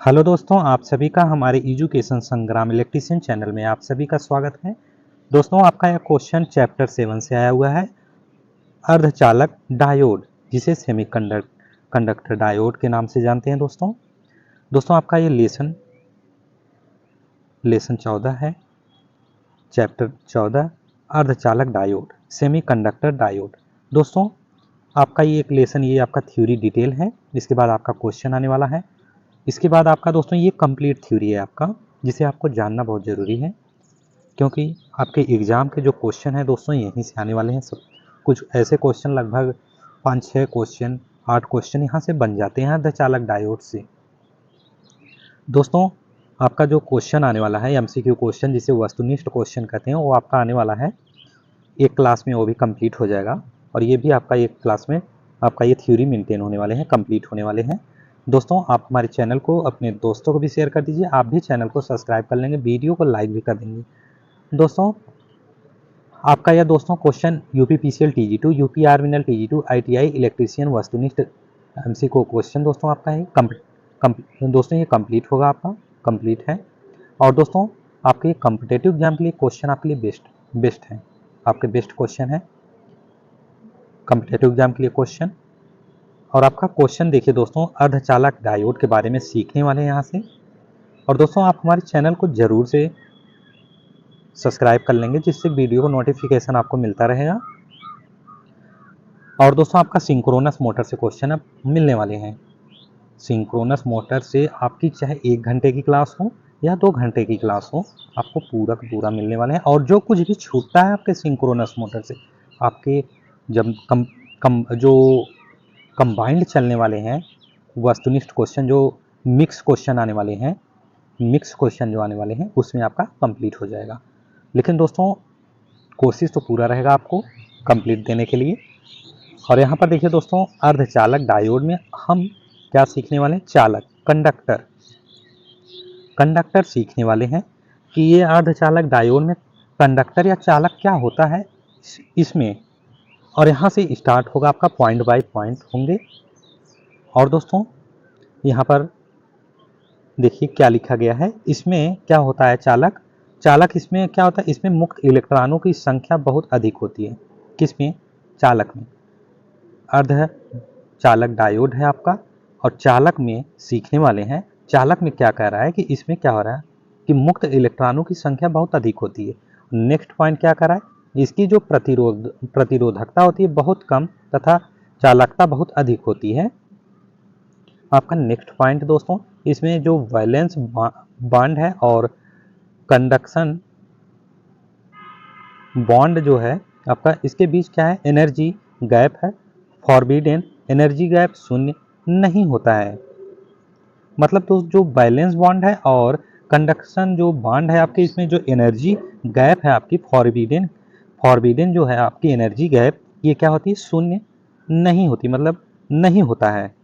Hello दोस्तों, आप सभी का हमारे एजुकेशन संग्राम इलेक्ट्रीशियन चैनल में आप सभी का स्वागत है। दोस्तों, आपका यह क्वेश्चन चैप्टर 7 से आया हुआ है। अर्धचालक डायोड, जिसे सेमीकंडक्टर डायोड के नाम से जानते हैं। दोस्तों आपका ये लेसन 14 है। चैप्टर 14 अर्धचालक डायोड, सेमीकंडक्टर डायोड। दोस्तों आपका ये एक लेसन, ये आपका थ्योरी डिटेल है। इसके बाद आपका क्वेश्चन आने वाला है। इसके बाद आपका दोस्तों ये कंप्लीट थ्योरी है आपका, जिसे आपको जानना बहुत ज़रूरी है, क्योंकि आपके एग्ज़ाम के जो क्वेश्चन हैं दोस्तों यहीं से आने वाले हैं। सब कुछ ऐसे क्वेश्चन लगभग 5-6 क्वेश्चन, 8 क्वेश्चन यहाँ से बन जाते हैं अर्धचालक डायोड से। दोस्तों आपका जो क्वेश्चन आने वाला है एमसीक्यू क्वेश्चन, जिसे वस्तुनिष्ठ क्वेश्चन कहते हैं, वो आपका आने वाला है एक क्लास में, वो भी कंप्लीट हो जाएगा। और ये भी आपका एक क्लास में आपका ये थ्योरी मेंटेन होने वाले हैं, कंप्लीट होने वाले हैं। दोस्तों आप हमारे चैनल को अपने दोस्तों को भी शेयर कर दीजिए। आप भी चैनल को सब्सक्राइब कर लेंगे, वीडियो को लाइक भी कर देंगे। दोस्तों आपका यह दोस्तों क्वेश्चन यूपी पीसीएल टीजी2, यूपी आर्मिनल टीजी2, आईटीआई इलेक्ट्रीशियन वस्तुनिष्ठ एमसीक्यू क्वेश्चन दोस्तों आपका है दोस्तों ये कंप्लीट होगा, आपका कंप्लीट है। और दोस्तों आपके कॉम्पिटेटिव एग्जाम के लिए क्वेश्चन आपके लिए बेस्ट है, आपके बेस्ट क्वेश्चन है कॉम्पिटेटिव एग्जाम के लिए क्वेश्चन। और आपका क्वेश्चन देखिए दोस्तों, अर्धचालक डायोड के बारे में सीखने वाले हैं यहाँ से। और दोस्तों आप हमारे चैनल को जरूर से सब्सक्राइब कर लेंगे, जिससे वीडियो को नोटिफिकेशन आपको मिलता रहेगा। और दोस्तों आपका सिंक्रोनस मोटर से क्वेश्चन अब मिलने वाले हैं। सिंक्रोनस मोटर से आपकी चाहे 1 घंटे की क्लास हो या 2 घंटे की क्लास हो, आपको पूरा का पूरा मिलने वाले हैं। और जो कुछ भी छूटता है आपके सिंक्रोनस मोटर से, आपके जब जो कंबाइंड चलने वाले हैं वस्तुनिष्ठ क्वेश्चन, जो मिक्स क्वेश्चन आने वाले हैं, मिक्स क्वेश्चन जो आने वाले हैं, उसमें आपका कंप्लीट हो जाएगा। लेकिन दोस्तों कोशिश तो पूरा रहेगा आपको कंप्लीट देने के लिए। और यहाँ पर देखिए दोस्तों, अर्धचालक डायोड में हम क्या सीखने वाले हैं? चालक, कंडक्टर सीखने वाले हैं कि ये अर्धचालक डायोड में कंडक्टर या चालक क्या होता है इसमें। और यहाँ से स्टार्ट होगा आपका, पॉइंट बाय पॉइंट होंगे। और दोस्तों यहाँ पर देखिए क्या लिखा गया है, इसमें क्या होता है चालक इसमें क्या होता है, इसमें मुक्त इलेक्ट्रॉनों की संख्या बहुत अधिक होती है। किसमें? चालक में। अर्ध चालक डायोड है आपका। और चालक में सीखने वाले हैं, चालक में क्या कह रहा है कि इसमें क्या हो रहा है कि मुक्त इलेक्ट्रॉनों की संख्या बहुत अधिक होती है। नेक्स्ट पॉइंट क्या कर रहा है, इसकी जो प्रतिरोधकता होती है बहुत कम, तथा चालकता बहुत अधिक होती है। आपका नेक्स्ट पॉइंट दोस्तों, इसमें जो वैलेंस बॉन्ड है और कंडक्शन बॉन्ड जो है आपका, इसके बीच क्या है? एनर्जी गैप है। फॉरबिडेन एनर्जी गैप शून्य नहीं होता है। मतलब तो जो बैलेंस बॉन्ड है और कंडक्शन जो बॉन्ड है आपके, इसमें जो एनर्जी गैप है आपकी, फॉरबिडेन जो है आपकी एनर्जी गैप, ये क्या होती है? शून्य नहीं होती, मतलब नहीं होता है,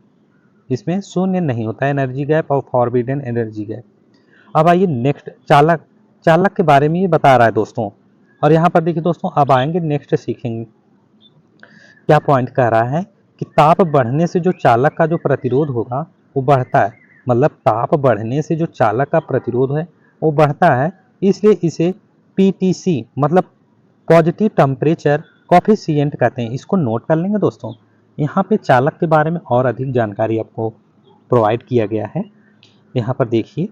इसमें शून्य नहीं होता है एनर्जी गैप और फॉरबिडेन एनर्जी गैप। अब आइए नेक्स्ट, चालक के बारे में ये बता रहा है दोस्तों। और यहाँ पर देखिए दोस्तों, अब आएंगे नेक्स्ट सीखेंगे क्या पॉइंट कह रहा है कि ताप बढ़ने से जो चालक का जो प्रतिरोध होगा वो बढ़ता है। मतलब ताप बढ़ने से जो चालक का प्रतिरोध है वो बढ़ता है, इसलिए इसे पीटीसी मतलब पॉजिटिव टेम्परेचर कॉफिशिएंट कहते हैं। इसको नोट कर लेंगे दोस्तों। यहाँ पे चालक के बारे में और अधिक जानकारी आपको प्रोवाइड किया गया है। यहाँ पर देखिए,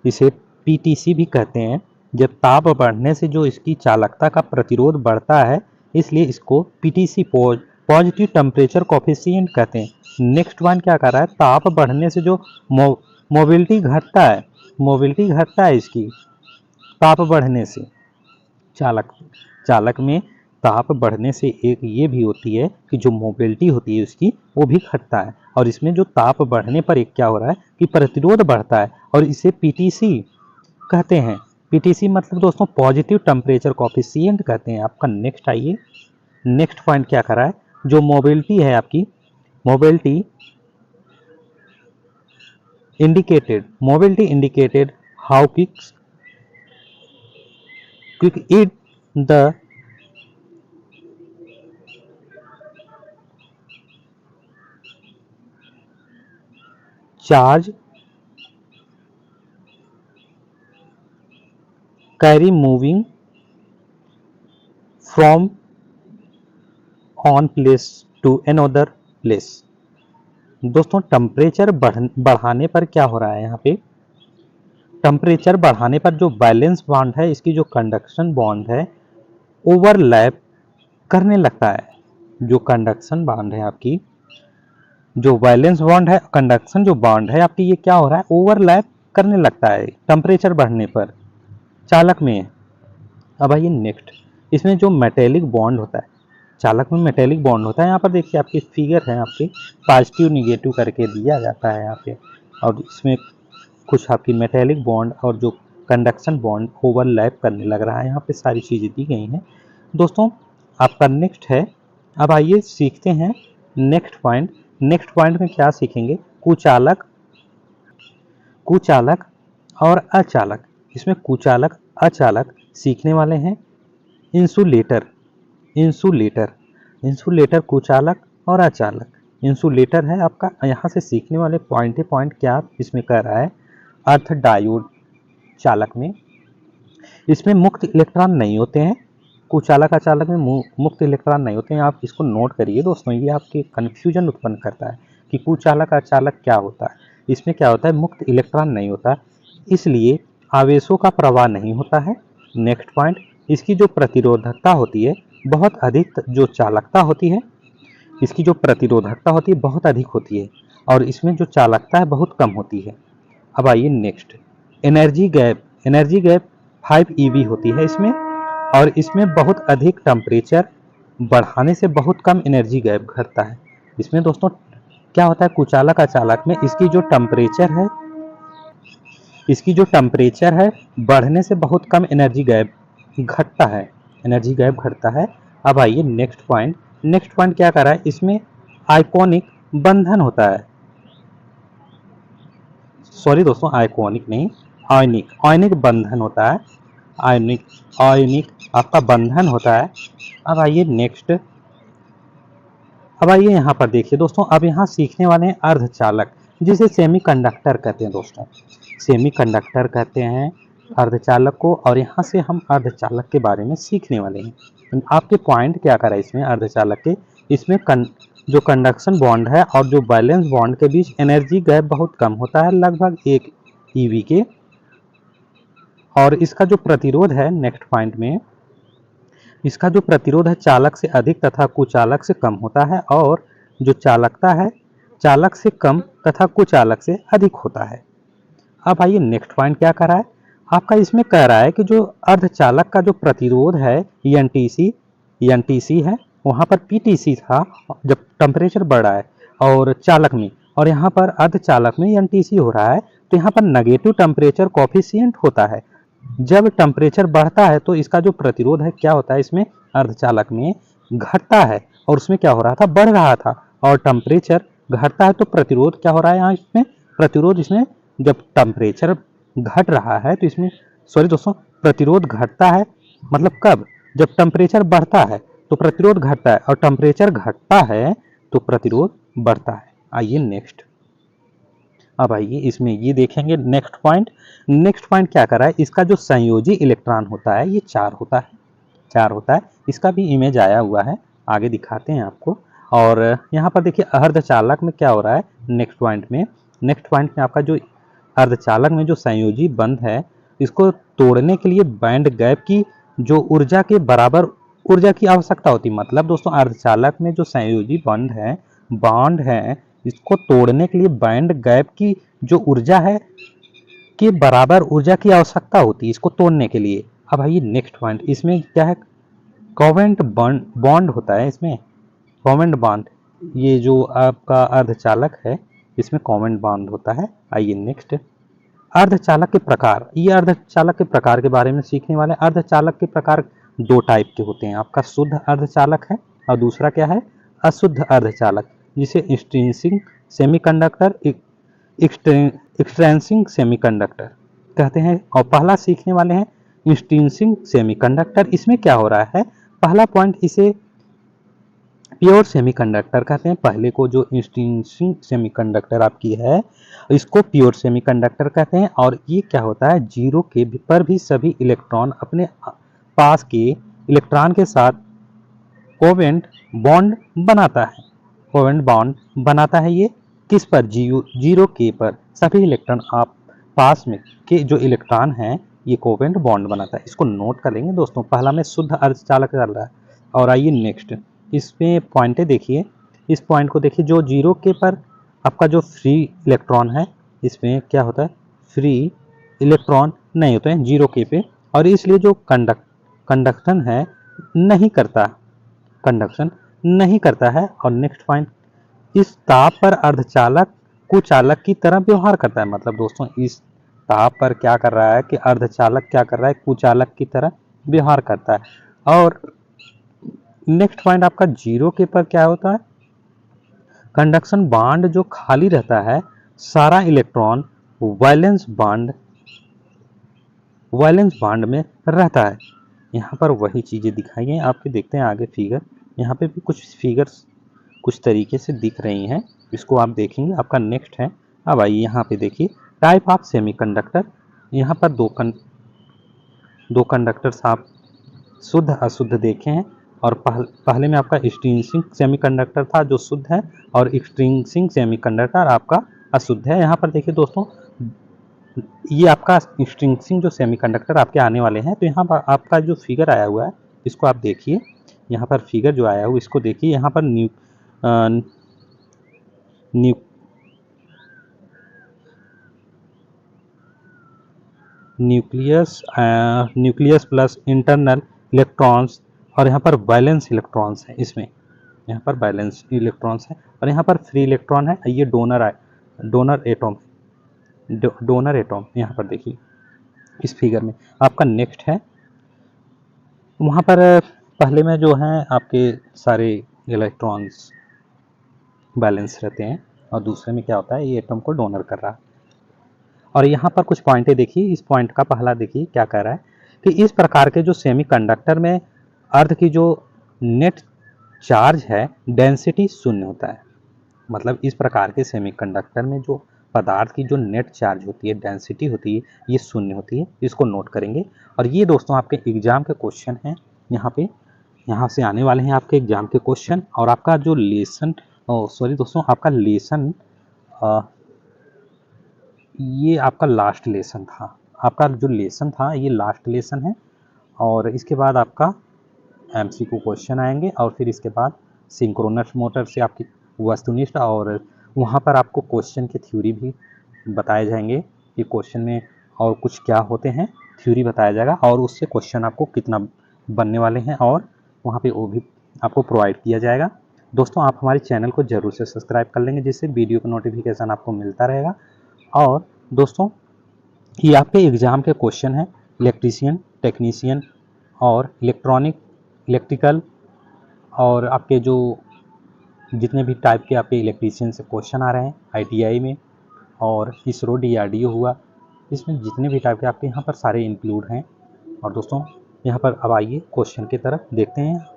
इसे पीटीसी भी कहते हैं। जब ताप बढ़ने से जो इसकी चालकता का प्रतिरोध बढ़ता है, इसलिए इसको पीटीसी पॉजिटिव टेम्परेचर कोफिशिएंट कहते हैं। नेक्स्ट वन क्या कर रहा है, ताप बढ़ने से जो मोबिलिटी घटता है, मोबिलिटी घटता है इसकी ताप बढ़ने से। चालक चालक में ताप बढ़ने से एक ये भी होती है कि जो मोबिलिटी होती है उसकी, वो भी घटता है। और इसमें जो ताप बढ़ने पर एक क्या हो रहा है कि प्रतिरोध बढ़ता है, और इसे पीटीसी कहते हैं। पीटीसी मतलब दोस्तों पॉजिटिव टेम्परेचर कोफिशिएंट कहते हैं। आपका नेक्स्ट आइए, नेक्स्ट पॉइंट क्या कर रहा है, जो मोबिलिटी है आपकी, mobility indicated how quick it the charge carry moving from one place to another place. दोस्तों टेम्परेचर बढ़ाने पर क्या हो रहा है, यहाँ पे टेम्परेचर बढ़ाने पर जो बैलेंस बॉन्ड है, इसकी जो कंडक्शन बॉन्ड है ओवरलैप करने लगता है। जो कंडक्शन बॉन्ड है आपकी, जो वैलेंस बॉन्ड है, कंडक्शन जो बॉन्ड है आपकी, ये क्या हो रहा है, ओवरलैप करने लगता है टेम्परेचर बढ़ने पर चालक में। अब आइए नेक्स्ट, इसमें जो मेटेलिक बॉन्ड होता है, चालक में मेटेलिक बॉन्ड होता है, यहाँ पर देखिए आपकी फिगर है, आपकी पॉजिटिव निगेटिव करके दिया जाता है यहाँ पे, और इसमें कुछ आपकी मेटेलिक बॉन्ड और जो कंडक्शन बॉन्ड ओवरलैप करने लग रहा है, यहाँ पे सारी चीज़ें दी गई हैं। दोस्तों आपका नेक्स्ट है, अब आइए सीखते हैं नेक्स्ट पॉइंट। नेक्स्ट पॉइंट में क्या सीखेंगे, कुचालक, कुचालक और अचालक। इसमें कुचालक अचालक सीखने वाले हैं। इंसुलेटर, इंसुलेटर, इंसुलेटर कुचालक और अचालक। इंसुलेटर है आपका, यहाँ से सीखने वाले पॉइंट क्या इसमें कर रहा है, अर्थ डायोड चालक में, इसमें मुक्त इलेक्ट्रॉन नहीं होते हैं। कुचालक अचालक में मुक्त इलेक्ट्रॉन नहीं होते हैं। आप इसको नोट करिए दोस्तों, ये आपके कन्फ्यूजन उत्पन्न करता है कि कुचालक अचालक क्या होता है। इसमें क्या होता है, मुक्त इलेक्ट्रॉन नहीं होता, इसलिए आवेशों का प्रवाह नहीं होता है। नेक्स्ट पॉइंट, इसकी जो प्रतिरोधकता होती है बहुत अधिक, जो चालकता होती है, इसकी जो प्रतिरोधकता होती है बहुत अधिक होती है, और इसमें जो चालकता है बहुत कम होती है। अब आइए next, energy gap, energy gap 5 EV होती है इसमें, और इसमें बहुत अधिक टेम्परेचर बढ़ाने से बहुत कम एनर्जी गैप घटता है। इसमें दोस्तों क्या होता है, कुचालक अचालक में इसकी जो टेम्परेचर है, इसकी जो टेम्परेचर है बढ़ने से बहुत कम एनर्जी गैप घटता है, एनर्जी गैप घटता है। अब आइए नेक्स्ट पॉइंट, नेक्स्ट पॉइंट क्या कर रहा है, इसमें आइकॉनिक बंधन होता है, सॉरी दोस्तों आइकॉनिक नहीं, आयनिक, आयनिक बंधन होता है, आयनिक, आयनिक आपका बंधन होता है। अब आइए नेक्स्ट, अब आइए यहाँ पर देखिए दोस्तों, अब यहाँ सीखने वाले हैं अर्धचालक, जिसे सेमीकंडक्टर कहते हैं दोस्तों, सेमीकंडक्टर कहते हैं अर्धचालक को, और यहाँ से हम अर्धचालक के बारे में सीखने वाले हैं। आपके पॉइंट क्या करा है इसमें अर्धचालक के, इसमें जो कंडक्शन बॉन्ड है और जो बैलेंस बॉन्ड के बीच एनर्जी गैप बहुत कम होता है, लगभग 1 EV के, और इसका जो प्रतिरोध है, नेक्स्ट पॉइंट में इसका जो प्रतिरोध है चालक से अधिक तथा कुचालक से कम होता है, और जो चालकता है चालक से कम तथा कुचालक से अधिक होता है। अब आइए नेक्स्ट पॉइंट क्या कर रहा है आपका, इसमें कह रहा है कि जो अर्धचालक का जो प्रतिरोध है NTC है, वहाँ पर PTC था जब टेम्परेचर बढ़ रहा है और चालक में, और यहाँ पर अर्धचालक में NTC हो रहा है, तो यहाँ पर नेगेटिव टेम्परेचर कोफिशिएंट होता है। जब टेम्परेचर बढ़ता है तो इसका जो प्रतिरोध है क्या होता है, इसमें अर्धचालक में घटता है, और उसमें क्या हो रहा था, बढ़ रहा था, और टेम्परेचर घटता है तो प्रतिरोध क्या हो रहा है, यहाँ इसमें प्रतिरोध, इसमें जब टेम्परेचर घट रहा है तो इसमें, सॉरी दोस्तों, प्रतिरोध घटता है, मतलब कब, जब टेम्परेचर बढ़ता है तो प्रतिरोध घटता है, और टेम्परेचर घटता है तो प्रतिरोध बढ़ता है। आइए नेक्स्ट, अब आइए इसमें ये देखेंगे नेक्स्ट पॉइंट। नेक्स्ट पॉइंट क्या कर रहा है, इसका जो संयोजी इलेक्ट्रॉन होता है ये 4 होता है, 4 होता है, इसका भी इमेज आया हुआ है, आगे दिखाते हैं आपको। और यहाँ पर देखिए अर्धचालक में क्या हो रहा है, नेक्स्ट पॉइंट में आपका जो अर्धचालक में जो संयोजी बंध है, इसको तोड़ने के लिए बैंड गैप की जो ऊर्जा के बराबर ऊर्जा की आवश्यकता होती है। मतलब दोस्तों अर्धचालक में जो संयोजी बॉन्ड है, इसको तोड़ने के लिए बैंड गैप की जो ऊर्जा है के बराबर ऊर्जा की आवश्यकता होती है इसको तोड़ने के लिए। अब आइए नेक्स्ट पॉइंट, इसमें क्या है, कोवेलेंट बॉन्ड होता है, इसमें कोवेलेंट बॉन्ड, ये जो आपका अर्धचालक है इसमें कोवेलेंट बॉन्ड होता है। आइए नेक्स्ट, अर्धचालक के प्रकार, ये अर्धचालक के प्रकार के बारे में सीखने वाले। अर्धचालक के प्रकार 2 टाइप के होते हैं, आपका शुद्ध अर्धचालक है और दूसरा क्या है, अशुद्ध अर्धचालक, जिसे एक्सट्रिंसिक सेमीकंडक्टर, एक्सट्रिंसिक सेमीकंडक्टर कहते हैं। और पहला सीखने वाले हैं एक्सट्रिंसिक सेमीकंडक्टर। इसमें क्या हो रहा है, पहला पॉइंट, इसे प्योर सेमीकंडक्टर कहते हैं। पहले को जो इंट्रिंसिक सेमीकंडक्टर आपकी है इसको प्योर सेमीकंडक्टर कहते हैं। और ये क्या होता है, जीरो के पर भी सभी इलेक्ट्रॉन अपने पास के इलेक्ट्रॉन के साथ कोवेलेंट बॉन्ड बनाता है। कोवेलेंट बॉन्ड बनाता है ये किस पर, जीरो के पर सभी इलेक्ट्रॉन आप पास में के जो इलेक्ट्रॉन हैं ये कोवेलेंट बॉन्ड बनाता है। इसको नोट कर लेंगे दोस्तों। पहला में शुद्ध अर्धचालक चल रहा है। और आइए नेक्स्ट इसमें पॉइंटें देखिए। इस पॉइंट को देखिए, जो जीरो के पर आपका जो फ्री इलेक्ट्रॉन है इसमें क्या होता है, फ्री इलेक्ट्रॉन नहीं होते हैं जीरो के पे, और इसलिए जो कंडक्शन है नहीं करता, कंडक्शन नहीं करता है। और नेक्स्ट पॉइंट, इस ताप पर अर्धचालक कुचालक की तरह व्यवहार करता है। मतलब दोस्तों इस ताप पर क्या कर रहा है कि अर्धचालक क्या कर रहा है, कुचालक की तरह व्यवहार करता है। और नेक्स्ट पॉइंट आपका जीरो के पर क्या होता है, कंडक्शन बॉन्ड जो खाली रहता है सारा इलेक्ट्रॉन वैलेंस बॉन्ड में रहता है। यहाँ पर वही चीजें दिखाई हैं आपके, देखते हैं आगे फिगर। यहाँ पे भी कुछ फिगर्स कुछ तरीके से दिख रही हैं, इसको आप देखेंगे। आपका नेक्स्ट है, अब आइए यहाँ पे देखिए टाइप ऑफ सेमीकंडक्टर। यहाँ पर दो कंडक्टर्स आप शुद्ध अशुद्ध देखे हैं। और पहले में आपका एक्सट्रिंसिक सेमीकंडक्टर था जो शुद्ध है, और एक्सट्रिंसिक सेमीकंडक्टर आपका अशुद्ध है। यहाँ पर देखिए दोस्तों, ये आपका एक्सट्रिंसिक जो सेमीकंडक्टर आपके आने वाले हैं। तो यहाँ पर आपका जो फिगर आया हुआ है इसको आप देखिए। यहाँ पर फिगर जो आया हुआ इसको देखिए। यहाँ पर न्यूक्लियस प्लस इंटरनल इलेक्ट्रॉन्स, और यहाँ पर बैलेंस इलेक्ट्रॉन्स है इसमें। यहाँ पर बैलेंस इलेक्ट्रॉन्स है और यहाँ पर फ्री इलेक्ट्रॉन है। ये डोनर एटॉम यहाँ पर देखिए इस फिगर में। आपका नेक्स्ट है, वहाँ पर पहले में जो है आपके सारे इलेक्ट्रॉन्स बैलेंस रहते हैं, और दूसरे में क्या होता है, ये एटम को डोनर कर रहा है। और यहाँ पर कुछ पॉइंटें देखिए। इस पॉइंट का पहला देखिए क्या कह रहा है कि इस प्रकार के जो सेमीकंडक्टर में अर्थ की जो नेट चार्ज है डेंसिटी शून्य होता है। मतलब इस प्रकार के सेमीकंडक्टर में जो पदार्थ की जो नेट चार्ज होती है, डेंसिटी होती है, ये शून्य होती है। इसको नोट करेंगे। और ये दोस्तों आपके एग्जाम के क्वेश्चन हैं, यहाँ से आने वाले हैं आपके एग्जाम के क्वेश्चन। और आपका जो लेसन, सॉरी दोस्तों, आपका लेसन ये आपका लास्ट लेसन था। आपका जो लेसन था ये लास्ट लेसन है। और इसके बाद आपका एमसीक्यू क्वेश्चन आएंगे, और फिर इसके बाद सिंक्रोनस मोटर से आपकी वस्तुनिष्ठ, और वहाँ पर आपको क्वेश्चन की थ्योरी भी बताए जाएंगे कि क्वेश्चन में और कुछ क्या होते हैं, थ्योरी बताया जाएगा, और उससे क्वेश्चन आपको कितना बनने वाले हैं, और वहाँ पे वो भी आपको प्रोवाइड किया जाएगा। दोस्तों आप हमारे चैनल को जरूर से सब्सक्राइब कर लेंगे, जिससे वीडियो का नोटिफिकेशन आपको मिलता रहेगा। और दोस्तों ये आपके एग्ज़ाम के क्वेश्चन हैं, इलेक्ट्रीशियन, टेक्नीशियन और इलेक्ट्रिकल, और आपके जो जितने भी टाइप के आपके इलेक्ट्रीशियन से क्वेश्चन आ रहे हैं आईटीआई में, और इसरो डीआरडीओ हुआ, इसमें जितने भी टाइप के आपके यहाँ पर सारे इंक्लूड हैं। और दोस्तों यहाँ पर अब आइए क्वेश्चन की तरफ देखते हैं।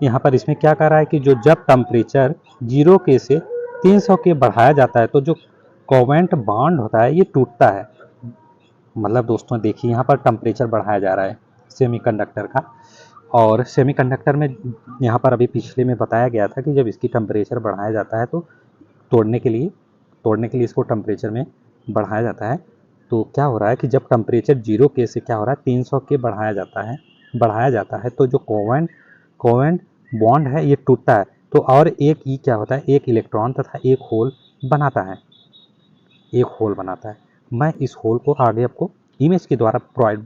यहाँ पर इसमें क्या कह रहा है कि जो जब टेम्परेचर 0 के से 300 के बढ़ाया जाता है तो जो कोवेलेंट बॉन्ड होता है ये टूटता है। मतलब दोस्तों देखिए यहाँ पर टेम्परेचर बढ़ाया जा रहा है सेमीकंडक्टर का, और सेमीकंडक्टर में यहाँ पर अभी पिछले में बताया गया था कि जब इसकी टेम्परेचर बढ़ाया जाता है तो तोड़ने के लिए इसको टेम्परेचर में बढ़ाया जाता है। तो क्या हो रहा है कि जब टेम्परेचर 0 के से क्या हो रहा है 300 के बढ़ाया जाता है तो जो कोवेलेंट बॉन्ड है ये टूटता है। तो और एक ये क्या होता है, एक इलेक्ट्रॉन तथा एक होल बनाता है। मैं इस होल को आगे आपको इमेज के द्वारा प्रोवाइड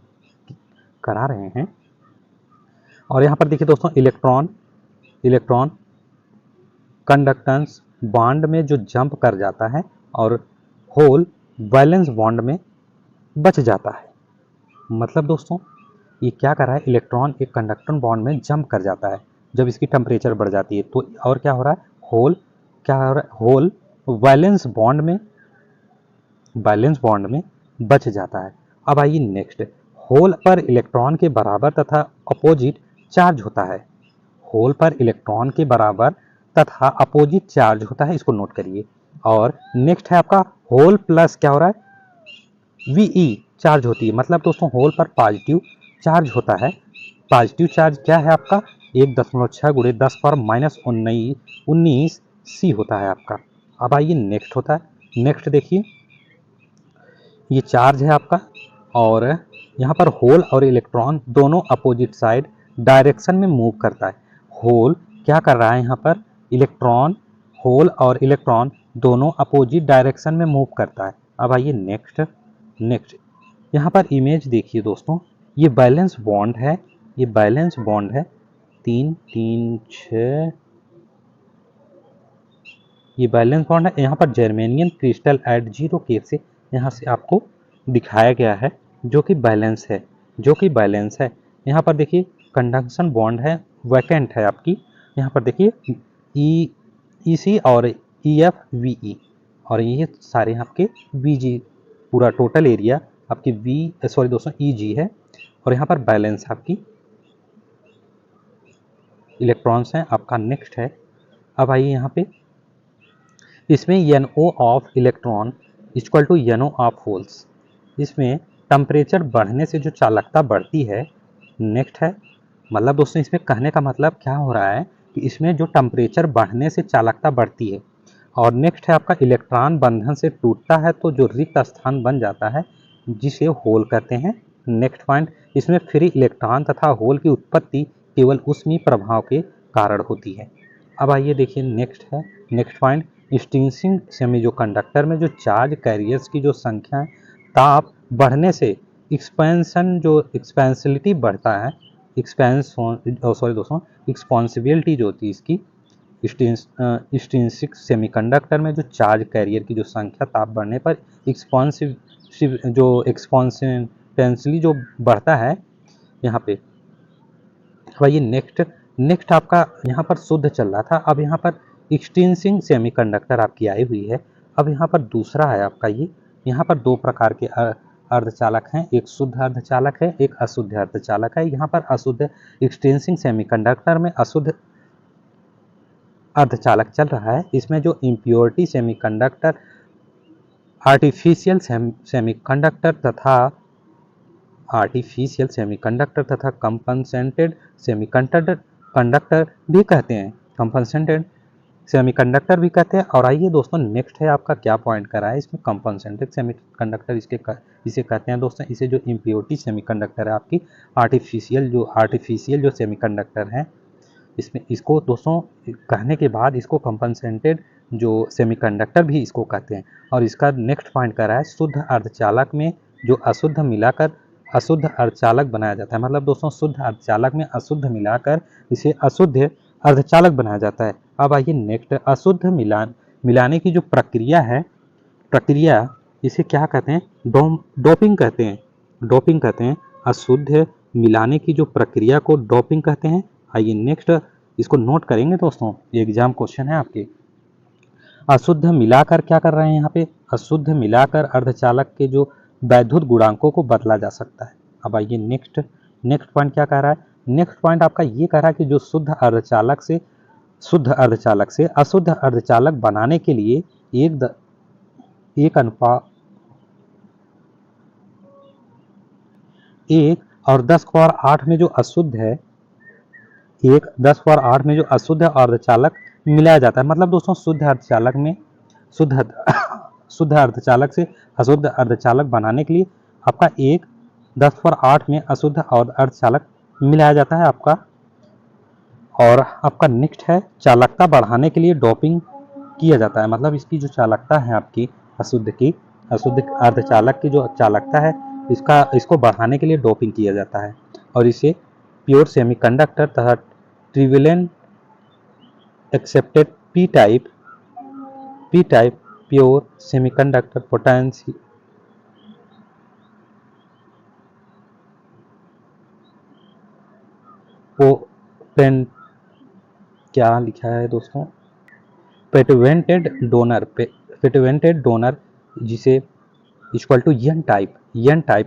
करा रहे हैं। और यहाँ पर देखिए दोस्तों, इलेक्ट्रॉन कंडक्टेंस बॉन्ड में जो जंप कर जाता है, और होल वैलेंस बॉन्ड में बच जाता है। मतलब दोस्तों ये क्या कर रहा है, इलेक्ट्रॉन एक कंडक्टेंस बॉन्ड में जंप कर जाता है जब इसकी टेम्परेचर बढ़ जाती है। तो और क्या हो रहा है, होल वैलेंस बॉन्ड में बच जाता है। अब आइए नेक्स्ट, होल पर इलेक्ट्रॉन के बराबर तथा अपोजिट चार्ज होता है। होल पर इलेक्ट्रॉन के बराबर तथा अपोजिट चार्ज होता है, इसको नोट करिए। और नेक्स्ट है आपका होल प्लस क्या हो रहा है, Ve चार्ज होती है, मतलब दोस्तों होल पर पॉजिटिव चार्ज होता है। पॉजिटिव चार्ज क्या है आपका 1.6 गुणे 10 पर माइनस 19 सी होता है आपका। अब आइए नेक्स्ट होता है, नेक्स्ट देखिए ये चार्ज है आपका, और यहाँ पर होल और इलेक्ट्रॉन दोनों अपोजिट साइड डायरेक्शन में मूव करता है। होल क्या कर रहा है यहाँ पर, इलेक्ट्रॉन, होल और इलेक्ट्रॉन दोनों अपोजिट डायरेक्शन में मूव करता है। अब आइए नेक्स्ट, नेक्स्ट यहाँ पर इमेज देखिए दोस्तों, ये बैलेंस बॉन्ड है, ये बैलेंस बॉन्ड है 3 3 6, ये बैलेंस बॉन्ड है। यहाँ पर जर्मेनियम क्रिस्टल एट 0 केव से यहाँ से आपको दिखाया गया है, जो कि बैलेंस है, जो कि बैलेंस है। यहाँ पर देखिए कंडक्शन बॉन्ड है, वैकेंट है आपकी। यहाँ पर देखिए ई सी और ई एफ वी ई, और ये सारे आपके वी जी, पूरा टोटल एरिया आपकी सॉरी दोस्तों ई जी है, और यहाँ पर बैलेंस आपकी इलेक्ट्रॉन्स हैं आपका। नेक्स्ट है, अब आइए यहाँ पे इसमें NO of electron equal to NO of holes, इसमें टेम्परेचर बढ़ने से जो चालकता बढ़ती है। नेक्स्ट है, मतलब दोस्तों इसमें कहने का मतलब क्या हो रहा है कि इसमें जो टेम्परेचर बढ़ने से चालकता बढ़ती है। और नेक्स्ट है आपका इलेक्ट्रॉन बंधन से टूटता है तो जो रिक्त स्थान बन जाता है जिसे होल कहते हैं। नेक्स्ट पॉइंट, इसमें फ्री इलेक्ट्रॉन तथा होल की उत्पत्ति केवल ऊष्मीय प्रभाव के कारण होती है। अब आइए देखिए नेक्स्ट है, नेक्स्ट पॉइंट, एक्सटिंक्शन सेमीकंडक्टर में जो चार्ज कैरियर्स की जो संख्या है, ताप बढ़ने से एक्सपेंशन जो एक्सपेंसिबिलिटी बढ़ता है, सॉरी दोस्तों एक्सपॉन्सिबिलिटी जो होती है इसकी, एक्सट्रिंसिक सेमीकंडक्टर में जो चार्ज कैरियर की जो संख्या ताप बढ़ने पर एक्सपॉन्सिटेंसली जो बढ़ता है यहाँ पे। वही नेक्स्ट, नेक्स्ट आपका यहाँ पर शुद्ध चल रहा था, अब यहाँ पर एक्सटेंसिंग सेमीकंडक्टर आपकी आई हुई है। अब यहाँ पर दूसरा है आपका ये, यहाँ पर दो प्रकार के अर्धचालक हैं, एक शुद्ध अर्धचालक है, एक अशुद्ध अर्धचालक है। यहाँ पर अशुद्ध एक्सटेंसिंग सेमीकंडक्टर में अशुद्ध अर्धचालक चल रहा है, इसमें जो इम्प्योरिटी सेमीकंडक्टर, आर्टिफिशियल सेमीकंडक्टर तथा कंपनसेटेड सेमीकंडक्टर भी कहते हैं, कंपनसेटेड सेमीकंडक्टर भी कहते हैं। और आइए दोस्तों नेक्स्ट है आपका क्या पॉइंट करा है इसमें, कंपनसेटेड सेमीकंडक्टर इसे कहते हैं दोस्तों। इसे जो इम्प्योरिटी सेमीकंडक्टर है आपकी, आर्टिफिशियल जो सेमीकंडक्टर है, इसमें इसको दोस्तों कहने के बाद इसको कंपनसेटेड जो सेमीकंडक्टर भी इसको कहते हैं। और इसका नेक्स्ट पॉइंट कर रहा है शुद्ध अर्धचालक में जो अशुद्ध मिलाकर अशुद्ध अर्धचालक बनाया जाता है, मतलब दोस्तों शुद्ध अर्धचालक में अशुद्ध मिलाकर इसे अशुद्ध अर्धचालक बनाया जाता है। अब आइए नेक्स्ट, अशुद्ध मिलाने की जो प्रक्रिया इसे क्या कहते हैं, डोपिंग कहते हैं, डोपिंग कहते हैं। अशुद्ध मिलाने की जो प्रक्रिया को डोपिंग कहते हैं। आइए नेक्स्ट, इसको नोट करेंगे दोस्तों, एग्जाम क्वेश्चन है आपके। अशुद्ध मिलाकर क्या कर रहे हैं यहाँ पे, अशुद्ध मिलाकर अर्धचालक के जो वैद्युत गुणांकों को बदला जा सकता है। अब आइए नेक्स्ट, नेक्स्ट पॉइंट क्या कह रहा है, नेक्स्ट पॉइंट आपका ये कह रहा है कि जो शुद्ध अर्धचालक से अशुद्ध अर्धचालक बनाने के लिए एक और 10⁸ में जो अशुद्ध है, 10⁸ में जो अशुद्ध अर्धचालक मिलाया जाता है। मतलब दोस्तों शुद्ध अर्धचालक में शुद्ध अर्धचालक से अशुद्ध अर्धचालक बनाने के लिए आपका 10⁸ में अशुद्ध और अर्धचालक मिलाया जाता है आपका। और आपका नेक्स्ट है चालकता बढ़ाने के लिए डोपिंग किया जाता है, मतलब इसकी जो चालकता है आपकी अशुद्ध अर्धचालक की जो चालकता है इसको बढ़ाने के लिए डोपिंग किया जाता है। और इसे प्योर सेमीकंडक्टर तथा trivalent accepted P type pure semiconductor potential क्या लिखा है दोस्तों, पेटेंटेड डोनर जिसे इक्वल टू एन टाइप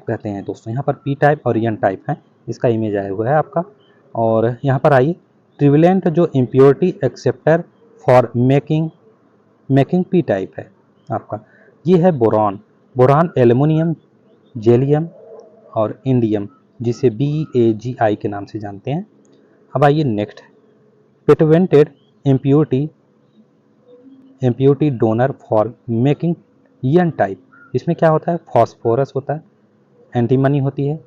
कहते हैं दोस्तों। यहाँ पर पी टाइप और एन टाइप है, इसका इमेज आया हुआ है आपका। और यहाँ पर आइए ट्रिवेलेंट जो impurity acceptor for making P type है आपका। ये है बोरॉन। बोरॉन एल्युमिनियम, जेलियम और इंडियम, जिसे BaGi के नाम से जानते हैं। अब आइए next, patented impurity donor for making an type. इसमें क्या होता है, फॉस्फोरस होता है, एंटीमनी होती है,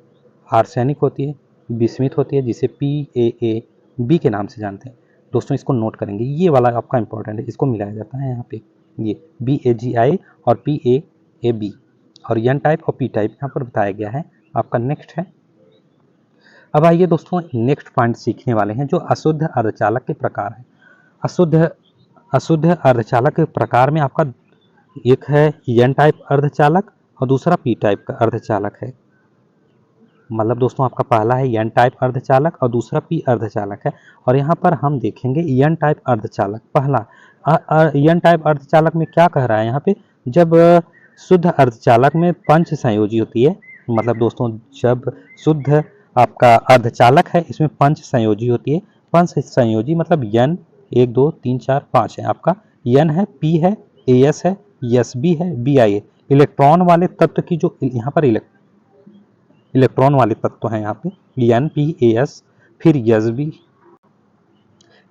आर्सेनिक होती है, बिस्मिथ होती है, जिसे PaAb के नाम से जानते हैं। दोस्तों इसको नोट करेंगे, ये वाला आपका इंपॉर्टेंट है, इसको मिलाया जाता है यहाँ पे, ये BaGi और PaAb और एन टाइप और पी टाइप यहाँ पर बताया गया है आपका। नेक्स्ट है, अब आइए दोस्तों नेक्स्ट पॉइंट सीखने वाले हैं, जो अशुद्ध अर्धचालक के प्रकार है। अशुद्ध अर्धचालक के प्रकार में आपका एक है एन टाइप अर्धचालक और दूसरा पी टाइप का अर्धचालक है। मतलब दोस्तों आपका पहला है एन टाइप अर्धचालक और दूसरा पी अर्धचालक है। और यहाँ पर हम देखेंगे एन टाइप अर्धचालक। पहला एन टाइप अर्धचालक में क्या कह रहा है यहाँ पे, जब शुद्ध अर्धचालक में पंच संयोजी होती है, मतलब दोस्तों जब शुद्ध आपका अर्धचालक है इसमें पंच संयोजी होती है। पंच संयोजी मतलब एन 1 2 3 4 5 है आपका। एन है, पी है, एस है, एस बी है, बी आई है। इलेक्ट्रॉन वाले तत्व की जो यहाँ पर इलेक्ट्रॉन वाले तत्व हैं यहाँ पे एन पी एस, फिर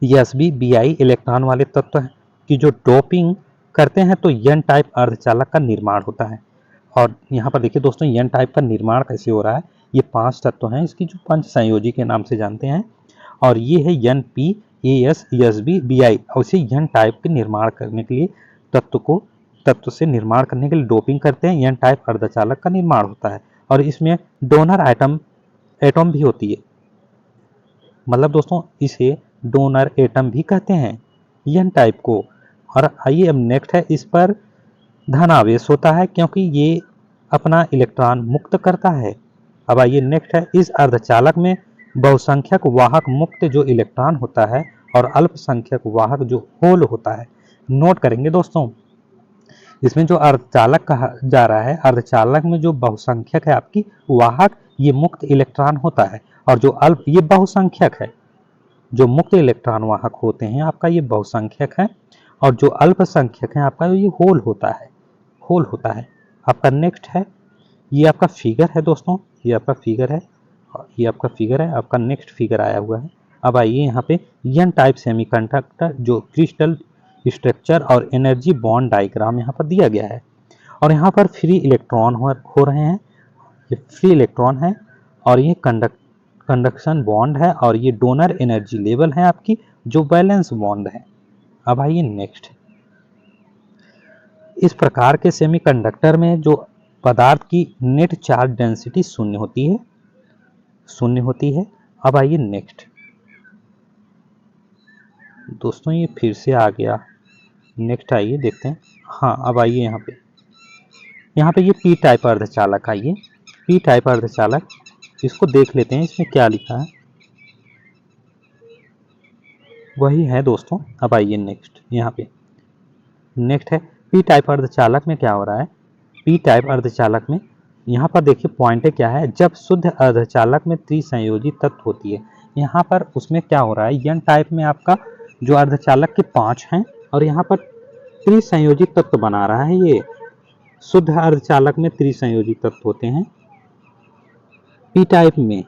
S B B I electron वाले तत्व हैं कि जो डोपिंग करते हैं तो एन टाइप अर्धचालक का निर्माण होता है। और यहाँ पर देखिए दोस्तों एन टाइप का निर्माण कैसे हो रहा है, ये 5 तत्व हैं इसकी जो पंच संयोजी के नाम से जानते हैं। और ये है N P S S B B I. और इसे एन टाइप के निर्माण करने के लिए तत्व से निर्माण करने के लिए डोपिंग करते हैं, एन टाइप अर्धचालक का निर्माण होता है। और इसमें डोनर एटम भी होती है, मतलब दोस्तों इसे डोनर एटम भी कहते हैं एन टाइप को। और आइए अब नेक्स्ट है, इस पर धनावेश होता है क्योंकि ये अपना इलेक्ट्रॉन मुक्त करता है। अब आइए नेक्स्ट है, इस अर्धचालक में बहुसंख्यक वाहक मुक्त जो इलेक्ट्रॉन होता है और अल्पसंख्यक वाहक जो होल होता है। नोट करेंगे दोस्तों, इसमें जो अर्धचालक कहा जा रहा है, अर्धचालक में जो बहुसंख्यक है आपकी वाहक, ये मुक्त इलेक्ट्रॉन होता है। और जो अल्प, ये बहुसंख्यक है, जो मुक्त इलेक्ट्रॉन वाहक होते हैं आपका ये बहुसंख्यक है। और जो अल्पसंख्यक है आपका ये होल होता है आपका। नेक्स्ट है, ये आपका फिगर है दोस्तों, ये आपका फिगर है आपका। नेक्स्ट फिगर आया हुआ है। अब आइए यहाँ पे एन टाइप सेमीकंडक्टर जो क्रिस्टल स्ट्रक्चर और एनर्जी बॉन्ड डायग्राम यहाँ पर दिया गया है। और यहाँ पर फ्री इलेक्ट्रॉन हो रहे हैं, ये फ्री इलेक्ट्रॉन है और ये कंडक्शन बॉन्ड है और ये डोनर एनर्जी लेवल है आपकी जो बैलेंस बॉन्ड है। अब आइए नेक्स्ट, इस प्रकार के सेमीकंडक्टर में जो पदार्थ की नेट चार्ज डेंसिटी शून्य होती है। अब आइए नेक्स्ट, दोस्तों ये फिर से आ गया। नेक्स्ट आइए देखते हैं। हाँ अब आइए यहाँ पे ये पी टाइप अर्धचालक, आइए पी टाइप अर्धचालक इसको देख लेते हैं, इसमें क्या लिखा है, वही है दोस्तों। अब आइए नेक्स्ट, यहाँ पे नेक्स्ट है पी टाइप अर्धचालक में क्या हो रहा है। पी टाइप अर्धचालक में यहाँ पर देखिए पॉइंट क्या है, जब शुद्ध अर्धचालक में त्रिसंयोजी तत्व होती है। यहाँ पर उसमें क्या हो रहा है, एन टाइप में आपका जो अर्धचालक के 5 हैं और यहाँ पर त्रिसंयोजी तत्व बना रहा है। ये शुद्ध अर्धचालक में त्रिसंयोजी तत्व होते हैं, पी टाइप में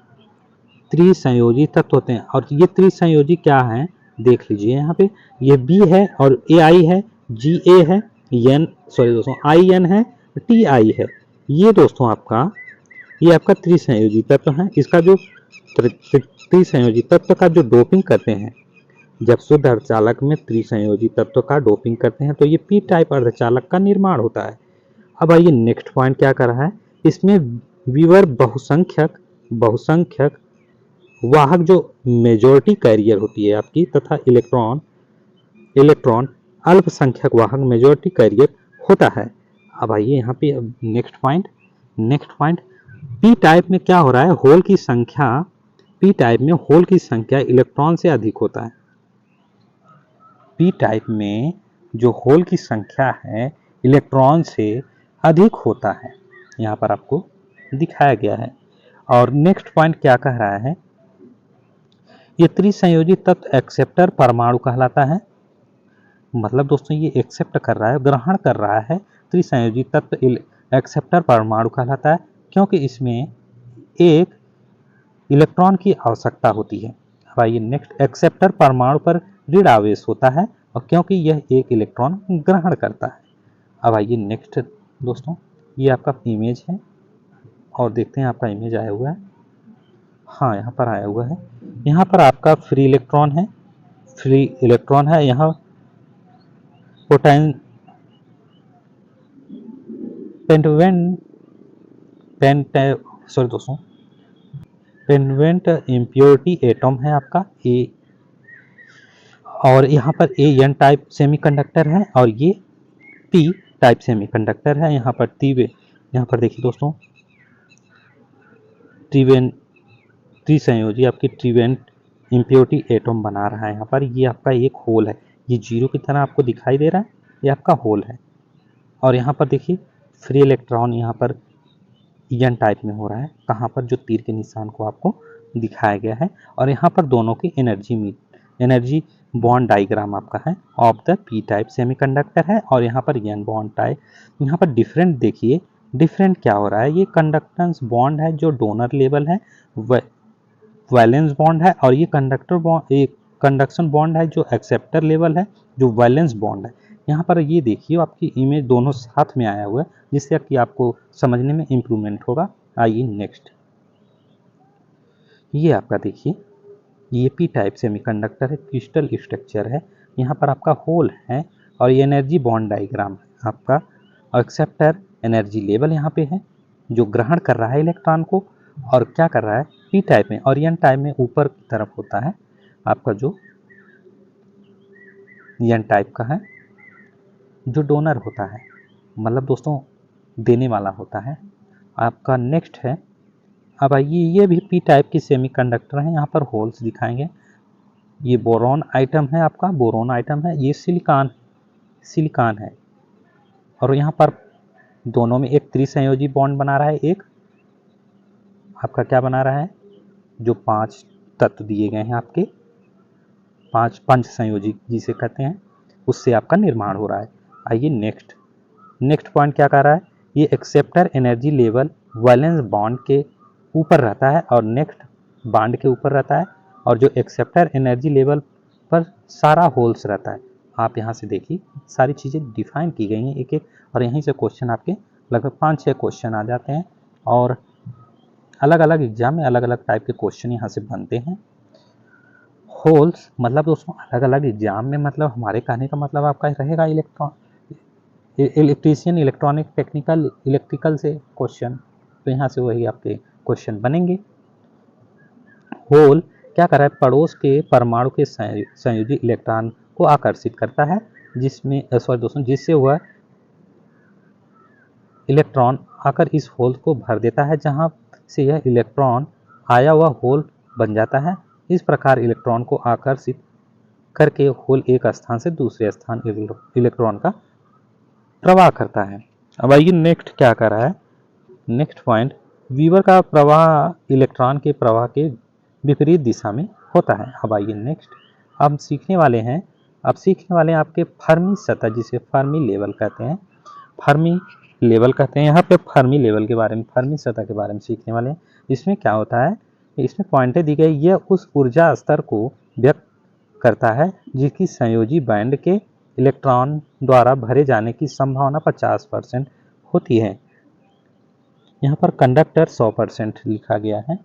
त्रिसंयोजी तत्व होते हैं। और ये त्रिसंयोजी क्या है देख लीजिए, यहाँ पे ये बी है और ए आई है, जी ए है, आई एन है, टी आई है। ये दोस्तों ये आपका त्रिसंयोजी तत्व है। इसका जो त्रिसंयोजी तत्व का जो डोपिंग करते हैं, जब शुद्ध अर्धचालक में त्रिसंयोजी तत्व का डोपिंग करते हैं तो ये पी टाइप अर्धचालक का निर्माण होता है। अब आइए नेक्स्ट पॉइंट क्या कर रहा है, इसमें विवर बहुसंख्यक वाहक जो मेजॉरिटी कैरियर होती है आपकी, तथा इलेक्ट्रॉन अल्पसंख्यक वाहक मेजॉरिटी कैरियर होता है। अब आइए यहाँ पे नेक्स्ट पॉइंट, पी टाइप में क्या हो रहा है, होल की संख्या, पी टाइप में होल की संख्या इलेक्ट्रॉन से अधिक होता है। पी टाइप में जो होल की संख्या है इलेक्ट्रॉन से अधिक होता है, यहाँ पर आपको दिखाया गया है। और नेक्स्ट पॉइंट क्या कह रहा है, ये त्रिसंयोजी तत्व एक्सेप्टर परमाणु कहलाता है। मतलब दोस्तों ये एक्सेप्ट कर रहा है, ग्रहण कर रहा है, त्रिसंयोजी तत्व एक्सेप्टर परमाणु कहलाता है, क्योंकि इसमें एक इलेक्ट्रॉन की आवश्यकता होती है। अब आइए नेक्स्ट, एक्सेप्टर परमाणु पर ऋण आवेश होता है और क्योंकि यह एक इलेक्ट्रॉन ग्रहण करता है। अब आइए नेक्स्ट दोस्तों, ये आपका इमेज है और देखते हैं आपका इमेज आया हुआ है। हाँ, यहाँ पर आया हुआ है। यहाँ पर आपका फ्री इलेक्ट्रॉन है, फ्री इलेक्ट्रॉन है। यहाँ पेंटेवेंट इम्प्योरिटी एटम है आपका ए, और यहाँ पर ए एन टाइप सेमीकंडक्टर है और ये पी टाइप सेमीकंडक्टर है। यहाँ पर यहाँ पर देखिए दोस्तों, त्रिसंयोजी आपकी ट्रीवेंट इम्प्योरिटी एटम बना रहा है। यहाँ पर ये आपका एक होल है, ये जीरो की तरह आपको दिखाई दे रहा है, ये आपका होल है। और यहाँ पर देखिए फ्री इलेक्ट्रॉन यहाँ पर एन टाइप में हो रहा है, कहाँ पर, जो तीर के निशान को आपको दिखाया गया है। और यहाँ पर दोनों की एनर्जी बॉन्ड डायग्राम आपका है of the P type semiconductor है। और यहाँ पर एन बॉन्ड टाइप, यहाँ पर डिफरेंट देखिए, डिफरेंट क्या हो रहा है, ये कंडक्टेंस बॉन्ड है जो डोनर लेवल है, वैलेंस बॉन्ड है, और ये कंडक्शन बॉन्ड है जो एक्सेप्टर लेवल है, जो वैलेंस बॉन्ड है। यहाँ पर ये देखिए आपकी इमेज दोनों साथ में आया हुआ है, जिससे कि आपको समझने में इम्प्रूवमेंट होगा। आइए नेक्स्ट, ये आपका देखिए, ये पी टाइप सेमीकंडक्टर है, क्रिस्टल स्ट्रक्चर है। यहाँ पर आपका होल है और ये एनर्जी बॉन्ड डायग्राम है आपका। एक्सेप्टर एनर्जी लेवल यहाँ पे है जो ग्रहण कर रहा है इलेक्ट्रॉन को, और क्या कर रहा है पी टाइप में, और एन टाइप में ऊपर की तरफ होता है आपका जो एन टाइप का है, जो डोनर होता है, मतलब दोस्तों देने वाला होता है आपका। नेक्स्ट है, अब आइए, ये भी पी टाइप की सेमीकंडक्टर है। यहाँ पर होल्स दिखाएंगे, ये बोरॉन आइटम है आपका, बोरॉन आइटम है, ये सिलिकॉन है। और यहाँ पर दोनों में एक त्रिसंयोजी बॉन्ड बना रहा है, एक आपका क्या बना रहा है, जो 5 तत्व दिए गए हैं आपके, 5 पंच संयोजी जिसे कहते हैं, उससे आपका निर्माण हो रहा है। आइए नेक्स्ट पॉइंट क्या कर रहा है, ये acceptor energy level valence bond के ऊपर रहता है और नेक्स्ट बॉन्ड के ऊपर रहता है, और जो एक्सेप्टर एनर्जी लेवल पर सारा होल्स रहता है। आप यहाँ से देखिए सारी चीज़ें डिफाइन की गई हैं एक एक, और यहीं से क्वेश्चन आपके लगभग 5-6 क्वेश्चन आ जाते हैं, और अलग अलग एग्जाम में अलग अलग टाइप के क्वेश्चन यहाँ से बनते हैं। होल्स मतलब दोस्तों अलग अलग एग्जाम में, मतलब हमारे कहने का मतलब आपका रहेगा इलेक्ट्रीशियन, इलेक्ट्रॉनिक, टेक्निकल, इलेक्ट्रिकल से क्वेश्चन, तो यहाँ से वही आपके क्वेश्चन बनेंगे। होल क्या कर रहा है, पड़ोस के परमाणु के संयोजी इलेक्ट्रॉन को आकर्षित करता है, जिससे वह इलेक्ट्रॉन आकर इस होल को भर देता है, जहाँ से यह इलेक्ट्रॉन आया हुआ होल बन जाता है। इस प्रकार इलेक्ट्रॉन को आकर्षित करके होल एक स्थान से दूसरे स्थान इलेक्ट्रॉन का प्रवाह करता है। अब आइए नेक्स्ट क्या कर रहा है, नेक्स्ट पॉइंट, वीवर का प्रवाह इलेक्ट्रॉन के प्रवाह के विपरीत दिशा में होता है। अब आइए नेक्स्ट, अब सीखने वाले हैं आपके फर्मी सतह, जिसे फर्मी लेवल कहते हैं, यहाँ पे फर्मी लेवल के बारे में, फर्मी सतह के बारे में सीखने वाले हैं। इसमें क्या होता है, इसमें पॉइंटें दी गई, यह उस ऊर्जा स्तर को व्यक्त करता है जिसकी संयोजी बैंड के इलेक्ट्रॉन द्वारा भरे जाने की संभावना 50% होती है। यहाँ पर कंडक्टर 100% लिखा गया है।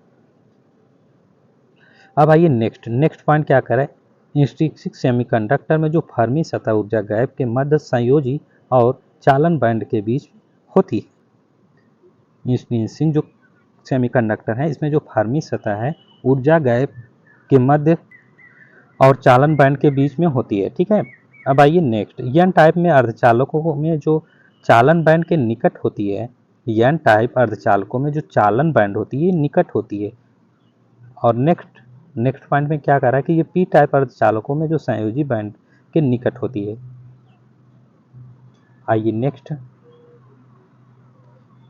अब आइए नेक्स्ट पॉइंट क्या करें, इंट्रिंसिक सेमीकंडक्टर में जो फर्मी सतह ऊर्जा गैप के मध्य संयोजी और चालन बैंड के बीच होती है। इंट्रिंसिक जो सेमीकंडक्टर है, इसमें जो फर्मी सतह है ऊर्जा गैप के मध्य और चालन बैंड के बीच में होती है, ठीक है। अब आइए नेक्स्ट, एन टाइप में अर्धचालकों में जो चालन बैंड के निकट होती है, एन टाइप अर्धचालकों में जो चालन बैंड होती है निकट होती है। और नेक्स्ट पॉइंट में क्या कर रहा है कि ये पी टाइप अर्धचालकों में जो संयोजी बैंड के निकट होती है। आइए नेक्स्ट,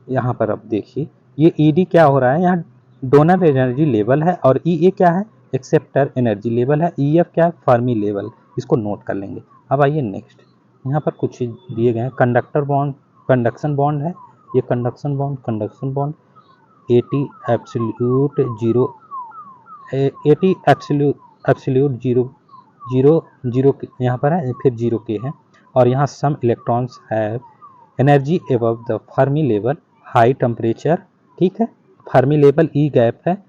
यहाँ पर अब देखिए ये ईडी क्या हो रहा है, यहाँ डोनर एनर्जी लेवल है और ई ए क्या है, एक्सेप्टर एनर्जी लेवल है, EF क्या है, फर्मी लेवल, इसको नोट कर लेंगे। अब आइए नेक्स्ट, यहाँ पर कुछ दिए गए हैं। कंडक्टर बॉन्ड, कंडक्शन बॉन्ड है, ये conduction bond 80 absolute zero, 80 absolute zero zero zero यहाँ पर है, फिर जीरो के है, और यहाँ सम इलेक्ट्रॉन्स है energy above the Fermi level, high temperature, ठीक है, फर्मी लेवल ई गैप है,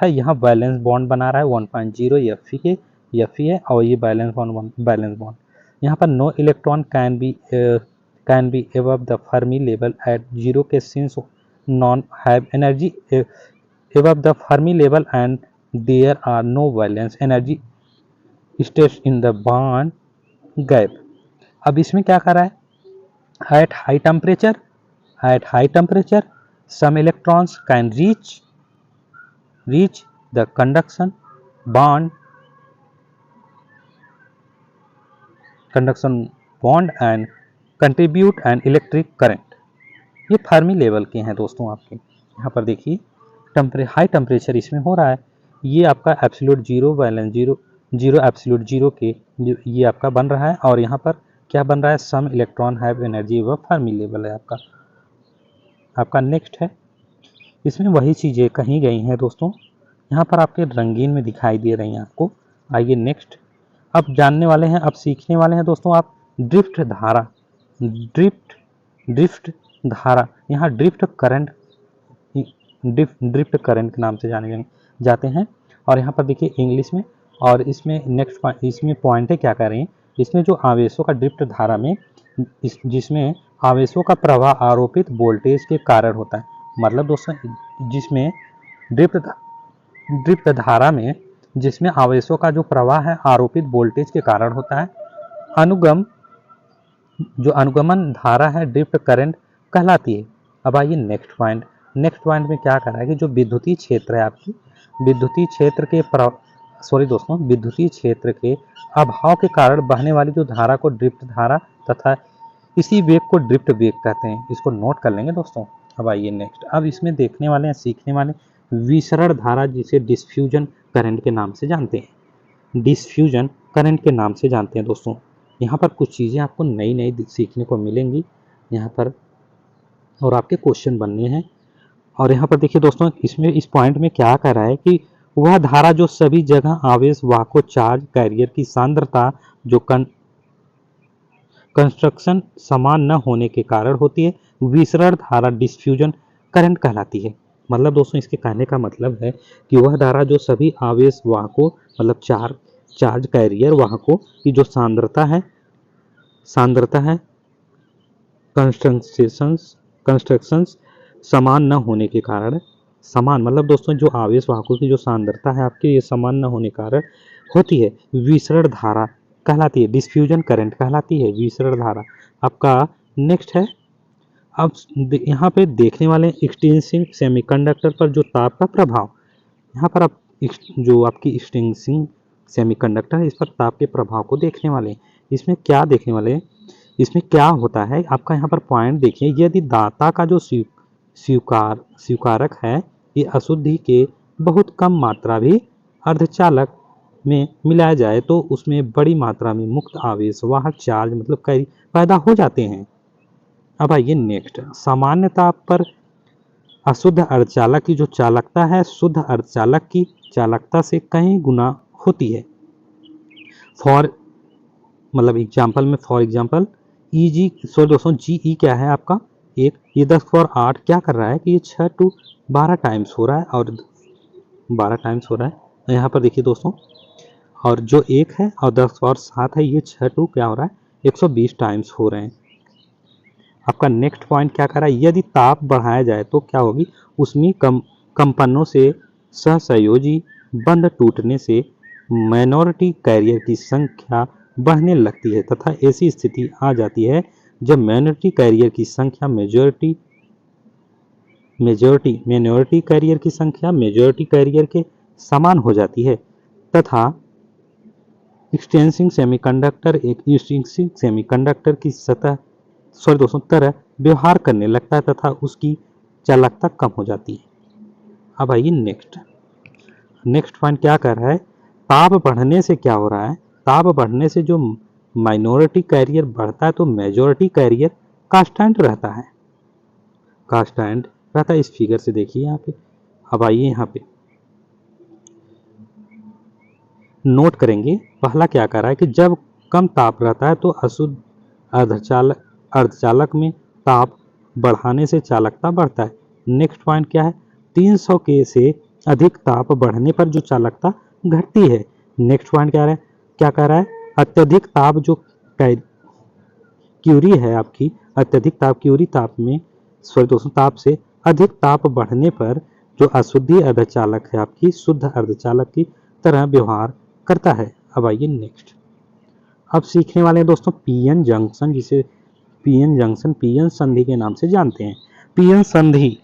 यहाँ बैलेंस बॉन्ड बना रहा है 1.0 Fe है, और ये बैलेंस बॉन्ड यहाँ पर no electron can be above the Fermi level at zero K, since none have energy above the Fermi level and there are no valence energy states in the bond gap. अब इसमें क्या कर रहा है, at high temperature some electrons can reach the conduction bond and contribute an electric current। ये Fermi level के हैं दोस्तों आपके। यहाँ पर देखिए हाई टेम्परेचर इसमें हो रहा है, ये आपका absolute zero balance zero absolute zero के ये आपका बन रहा है, और यहाँ पर क्या बन रहा है, सम इलेक्ट्रॉन हैव एनर्जी व फर्मी लेवल है आपका नेक्स्ट है। इसमें वही चीज़ें कही गई हैं दोस्तों, यहाँ पर आपके रंगीन में दिखाई दे रही हैं आपको। आइए नेक्स्ट, अब जानने वाले हैं, अब सीखने वाले हैं दोस्तों आप ड्रिफ्ट धारा, यहाँ ड्रिफ्ट करंट के नाम से जाने जाते हैं। और यहाँ पर देखिए इंग्लिश में, और इसमें नेक्स्ट इसमें पॉइंटें क्या कर रही हैं, इसमें जो आवेशों का ड्रिफ्ट धारा में जिसमें आवेशों का प्रवाह आरोपित वोल्टेज के कारण होता है। मतलब दोस्तों जिसमें ड्रिफ्ट धारा में जिसमें आवेशों का जो प्रवाह है आरोपित वोल्टेज के कारण होता है। अनुगमन धारा है ड्रिफ्ट करंट कहलाती है। अब आइए नेक्स्ट पॉइंट में क्या कर रहा है कि जो विद्युतीय क्षेत्र है आपकी, विद्युतीय क्षेत्र के अभाव के कारण बहने वाली जो धारा को ड्रिफ्ट धारा तथा इसी वेग को ड्रिफ्ट वेग कहते हैं, इसको नोट कर लेंगे दोस्तों। अब आइए नेक्स्ट, अब इसमें देखने वाले हैं सीखने वाले विसरण धारा, जिसे डिफ्यूजन करंट के नाम से जानते हैं दोस्तों। यहाँ पर कुछ चीज़ें आपको नई सीखने को मिलेंगी यहाँ पर, और आपके क्वेश्चन बनने हैं। और यहाँ पर देखिए दोस्तों, इसमें इस पॉइंट में क्या कर रहा है कि वह धारा जो सभी जगह आवेश वाहकों चार्ज कैरियर की सांद्रता जो कंस्ट्रक्शन समान न होने के कारण होती है, विसरण धारा डिफ्यूजन करंट कहलाती है। मतलब दोस्तों इसके कहने का मतलब है कि वह धारा जो सभी आवेश वाहकों मतलब चार्ज कैरियर वाहकों की जो सांद्रता है कंस्ट्रक्शंस समान न होने के कारण, मतलब दोस्तों जो आवेश वाहकों की जो सांद्रता है आपकी ये समान न होने के कारण होती है, विसरण धारा कहलाती है, डिफ्यूजन करंट कहलाती है विसरण धारा। आपका नेक्स्ट है, अब यहाँ पे देखने वाले एक्सटेंसिंग सेमीकंडक्टर पर जो ताप का प्रभाव, यहाँ पर आप जो आपकी एक्सटेंसिंग सेमीकंडक्टर है इस पर ताप के प्रभाव को देखने वाले हैं। इसमें क्या देखने वाले हैं, इसमें क्या होता है आपका यहाँ पर पॉइंट देखिए, यदि दाता का जो स्वीकारक है ये अशुद्धि के बहुत कम मात्रा भी अर्धचालक में मिलाया जाए तो उसमें बड़ी मात्रा में मुक्त आवेश वाहक चार्ज मतलब कई पैदा हो जाते हैं। अब आइए नेक्स्ट, सामान्य ताप पर अशुद्ध अर्धचालक की जो चालकता है शुद्ध अर्धचालक की चालकता से कई गुना होती है। फॉर एग्जाम्पल दोस्तों GE क्या है आपका एक, ये 10⁸ क्या कर रहा है कि ये 6 to 12 टाइम्स हो रहा है, और 12 टाइम्स हो रहा है। यहाँ पर देखिए दोस्तों, और जो 1 है और 10⁻7 है ये 6 to क्या हो रहा है 120 टाइम्स हो रहे हैं। आपका नेक्स्ट पॉइंट क्या कर रहा है, यदि ताप बढ़ाया जाए तो क्या होगी, उसमें कंपनों से सहसंयोजी बंध टूटने से माइनॉरिटी कैरियर की संख्या बढ़ने लगती है तथा ऐसी स्थिति आ जाती है जब माइनॉरिटी कैरियर की संख्या मेजॉरिटी कैरियर के समान हो जाती है तथा एक्सटेंसिंग सेमीकंडक्टर की तरह व्यवहार करने लगता है तथा उसकी चालकता कम हो जाती है। अब आइए नेक्स्ट, नेक्स्ट पॉइंट क्या कर रहा है, ताप बढ़ने से क्या हो रहा है, ताप बढ़ने से जो माइनॉरिटी कैरियर बढ़ता है तो मेजॉरिटी कैरियर कांस्टेंट रहता है, कांस्टेंट रहता है। इस फिगर से देखिए यहाँ पे। अब आइए यहाँ पे नोट करेंगे, पहला क्या कर रहा है कि जब कम ताप रहता है तो अशुद्ध अर्धचालक में ताप बढ़ाने से चालकता बढ़ता है। नेक्स्ट पॉइंट क्या है, 300 के से अधिक ताप बढ़ने पर जो चालकता घटती है। नेक्स्ट पॉइंट क्या कह रहा है, अत्यधिक ताप जो क्यूरी है आपकी, अत्यधिक ताप क्यूरी ताप में सॉरी दोस्तों ताप से अधिक ताप बढ़ने पर जो अशुद्धि अर्धचालक है आपकी शुद्ध अर्धचालक की तरह व्यवहार करता है। अब आइए नेक्स्ट, अब सीखने वाले हैं दोस्तों पीएन जंक्शन, जिसे पीएन जंक्शन पीएन संधि के नाम से जानते हैं। पीएन संधि,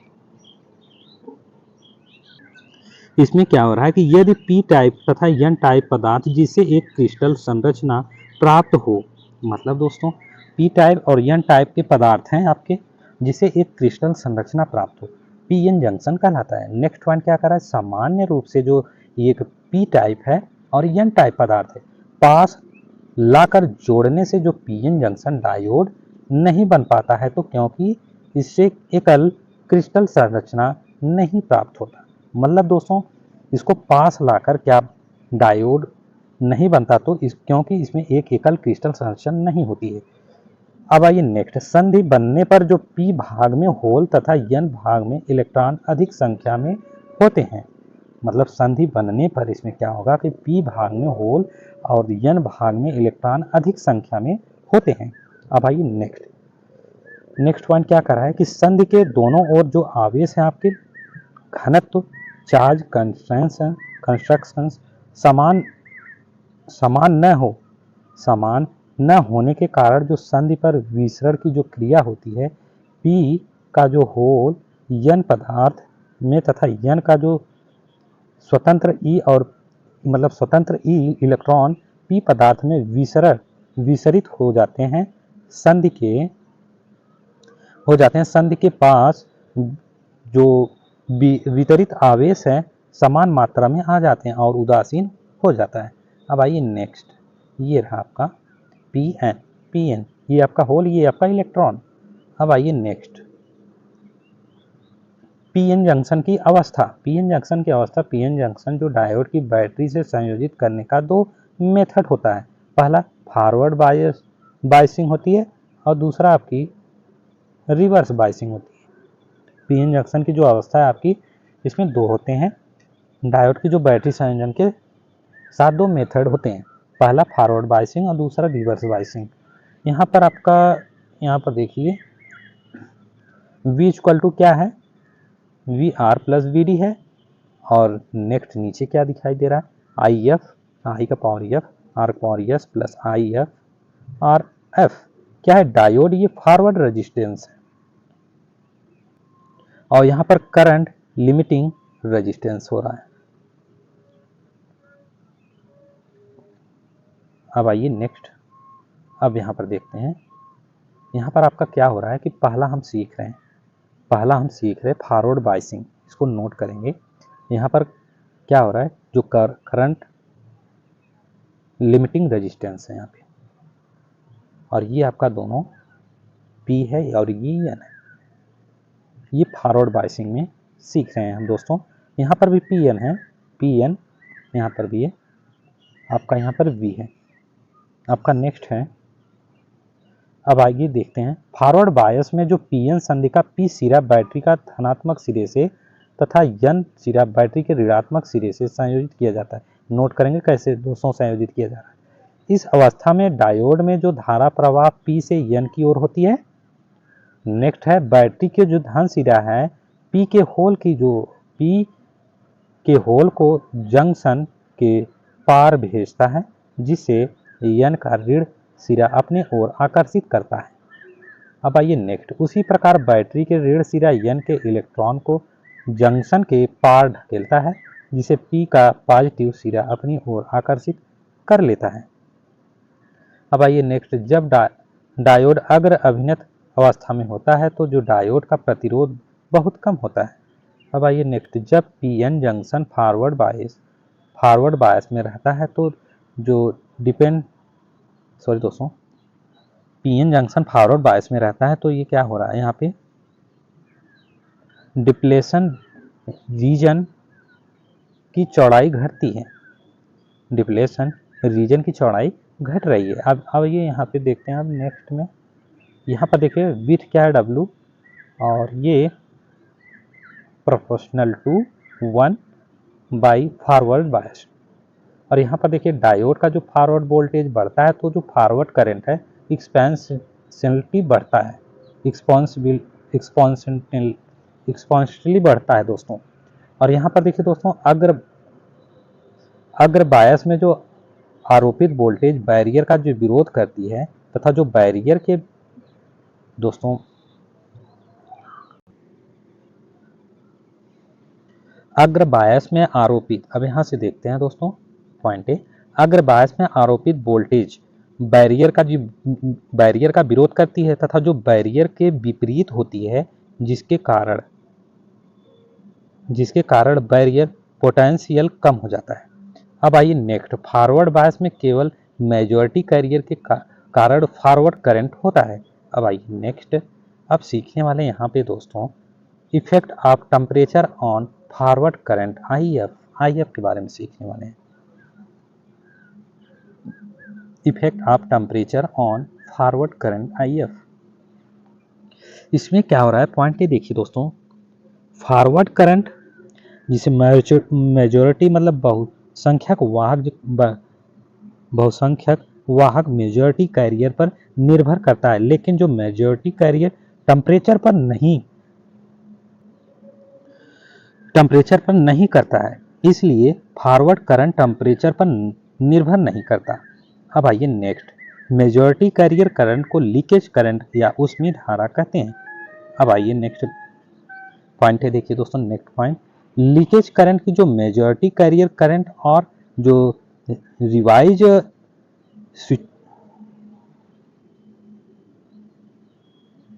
इसमें क्या हो रहा है कि यदि पी टाइप तथा एन टाइप पदार्थ जिसे एक क्रिस्टल संरचना प्राप्त हो, मतलब दोस्तों पी टाइप और एन टाइप के पदार्थ हैं आपके जिसे एक क्रिस्टल संरचना प्राप्त हो, पीएन जंक्शन कहलाता है। नेक्स्ट पॉइंट क्या कर रहा है, सामान्य रूप से जो एक पी टाइप है और एन टाइप पदार्थ है पास लाकर जोड़ने से जो पीएन जंक्शन डायोड नहीं बन पाता है, तो क्योंकि इससे एकल क्रिस्टल संरचना नहीं प्राप्त होता। मतलब दोस्तों इसको पास लाकर क्या डायोड नहीं बनता, तो क्योंकि इसमें एक एकल क्रिस्टल संरचना नहीं होती है। अब आइए नेक्स्ट, संधि बनने पर जो पी भाग में होल तथा एन भाग में इलेक्ट्रॉन अधिक संख्या में होते हैं। मतलब संधि बनने पर इसमें क्या होगा कि पी भाग में होल और एन भाग में इलेक्ट्रॉन अधिक संख्या में होते हैं। अब आइए नेक्स्ट पॉइंट क्या कर रहा है कि संधि के दोनों ओर जो आवेश हैं आपके घनत्व चार्ज कंस्ट्रक्शन समान न होने के कारण जो संधि पर विसरण की जो क्रिया होती है, पी का जो होल एन पदार्थ में तथा एन का जो स्वतंत्र ई इलेक्ट्रॉन पी पदार्थ में विसरित हो जाते हैं, संधि के पास जो वितरित आवेश है समान मात्रा में आ जाते हैं और उदासीन हो जाता है। अब आइए नेक्स्ट, ये रहा आपका पीएन ये आपका होल, ये आपका इलेक्ट्रॉन। अब आइए नेक्स्ट, पीएन जंक्शन की अवस्था। पीएन जंक्शन जो डायोड की बैटरी से संयोजित करने का दो मेथड होता है। पहला फॉरवर्ड बायसिंग होती है और दूसरा आपकी रिवर्स बायसिंग होती है। पीएन जंक्शन की जो अवस्था है आपकी, इसमें दो होते हैं। डायोड की जो बैटरी संयोजन के साथ दो मेथड होते हैं, पहला फॉरवर्ड बायसिंग और दूसरा रिवर्स बायसिंग। यहाँ पर देखिए V इक्वल टू क्या है, V R plus V D है। और नेक्स्ट नीचे क्या दिखाई दे रहा है, आई एफ, आई का पावर एफ, आर का power S plus I F R F क्या है, डायोड ये फॉरवर्ड रेजिस्टेंस है और यहाँ पर करंट लिमिटिंग रेजिस्टेंस हो रहा है। अब आइए नेक्स्ट, अब यहाँ पर देखते हैं, यहाँ पर आपका क्या हो रहा है कि पहला हम सीख रहे हैं फॉरवर्ड बायसिंग, इसको नोट करेंगे। यहाँ पर क्या हो रहा है, जो करंट लिमिटिंग रेजिस्टेंस है यहाँ पे, और ये आपका दोनों P है और ये N है, ये फॉरवर्ड बायसिंग में सीख रहे हैं हम दोस्तों। यहाँ पर भी PN है, PN यहाँ पर भी है, आपका यहाँ पर V है। आपका नेक्स्ट है, अब आइए देखते हैं फॉरवर्ड बायस में जो पीएन संधि का पी सिरा बैटरी का धनात्मक सिरे से तथा एन सिरा बैटरी के ऋणात्मक सिरे से संयोजित किया जाता है। नोट करेंगे कैसे दोस्तों संयोजित किया जा रहा है। इस अवस्था में डायोड में जो धारा प्रवाह पी से एन की ओर होती है। नेक्स्ट है बैटरी के जो धन सिरा है पी के होल को जंक्शन के पार भेजता है, जिससे एन का ऋण सिरा अपने ओर आकर्षित करता है। अब आइए नेक्स्ट, उसी प्रकार बैटरी के ऋण सिरा एन के इलेक्ट्रॉन को जंक्शन के पार ढकेलता है, जिसे पी का पॉजिटिव सिरा अपनी ओर आकर्षित कर लेता है। अब आइए नेक्स्ट, जब डायोड अग्र अभिन्नत अवस्था में होता है तो जो डायोड का प्रतिरोध बहुत कम होता है। अब आइए नेक्स्ट, जब PN junction forward bias forward bias में रहता है तो जो पीएन जंक्शन फॉरवर्ड बायस में रहता है तो ये क्या हो रहा है, यहाँ पे डिप्लेशन रीजन की चौड़ाई घटती है, डिप्लेशन रीजन की चौड़ाई घट रही है। अब ये यहाँ पे देखते हैं, अब नेक्स्ट में यहाँ पर देखिए विथ क्या है W, और ये proportional to 1 by forward bias. और यहाँ पर देखिए डायोड का जो फॉरवर्ड वोल्टेज बढ़ता है तो जो फॉरवर्ड करंट है एक्सपेंशनली बढ़ता है, एक्सपोनेंशियली बढ़ता है दोस्तों। और यहाँ पर देखिए दोस्तों, अग्र बायस में जो आरोपित वोल्टेज बैरियर का जो विरोध करती है तथा जो बैरियर के दोस्तों अग्र बायस में आरोपित, अब यहाँ से देखते हैं दोस्तों पॉइंट है, अग्र बायस में आरोपित वोल्टेज बैरियर का विरोध करती है तथा जो बैरियर के विपरीत होती है, जिसके कारण बैरियर पोटेंशियल कम हो जाता है। अब आइए नेक्स्ट, फॉरवर्ड बायस में केवल मेजॉरिटी कैरियर के कारण फॉरवर्ड करंट होता है। अब आइए नेक्स्ट, अब सीखने वाले यहाँ पे दोस्तों effect of temperature on forward current, IF के बारे में सीखने वाले हैं। Effect of temperature on forward current IF, इसमें क्या हो रहा है पॉइंट ये देखिए दोस्तों, फॉरवर्ड करंट जिसे मेजॉरिटी मतलब बहुसंख्यक वाहक मेजॉरिटी कैरियर पर निर्भर करता है, लेकिन जो मेजॉरिटी कैरियर टेम्परेचर पर नहीं करता है, इसलिए फॉरवर्ड करंट टेम्परेचर पर निर्भर नहीं करता। अब आइए नेक्स्ट, मेजॉरिटी कैरियर करंट को लीकेज करंट या ऊष्मीय धारा कहते हैं। अब आइए नेक्स्ट पॉइंट है, देखिए दोस्तों नेक्स्ट पॉइंट, लीकेज करंट की जो मेजॉरिटी कैरियर करंट और जो revise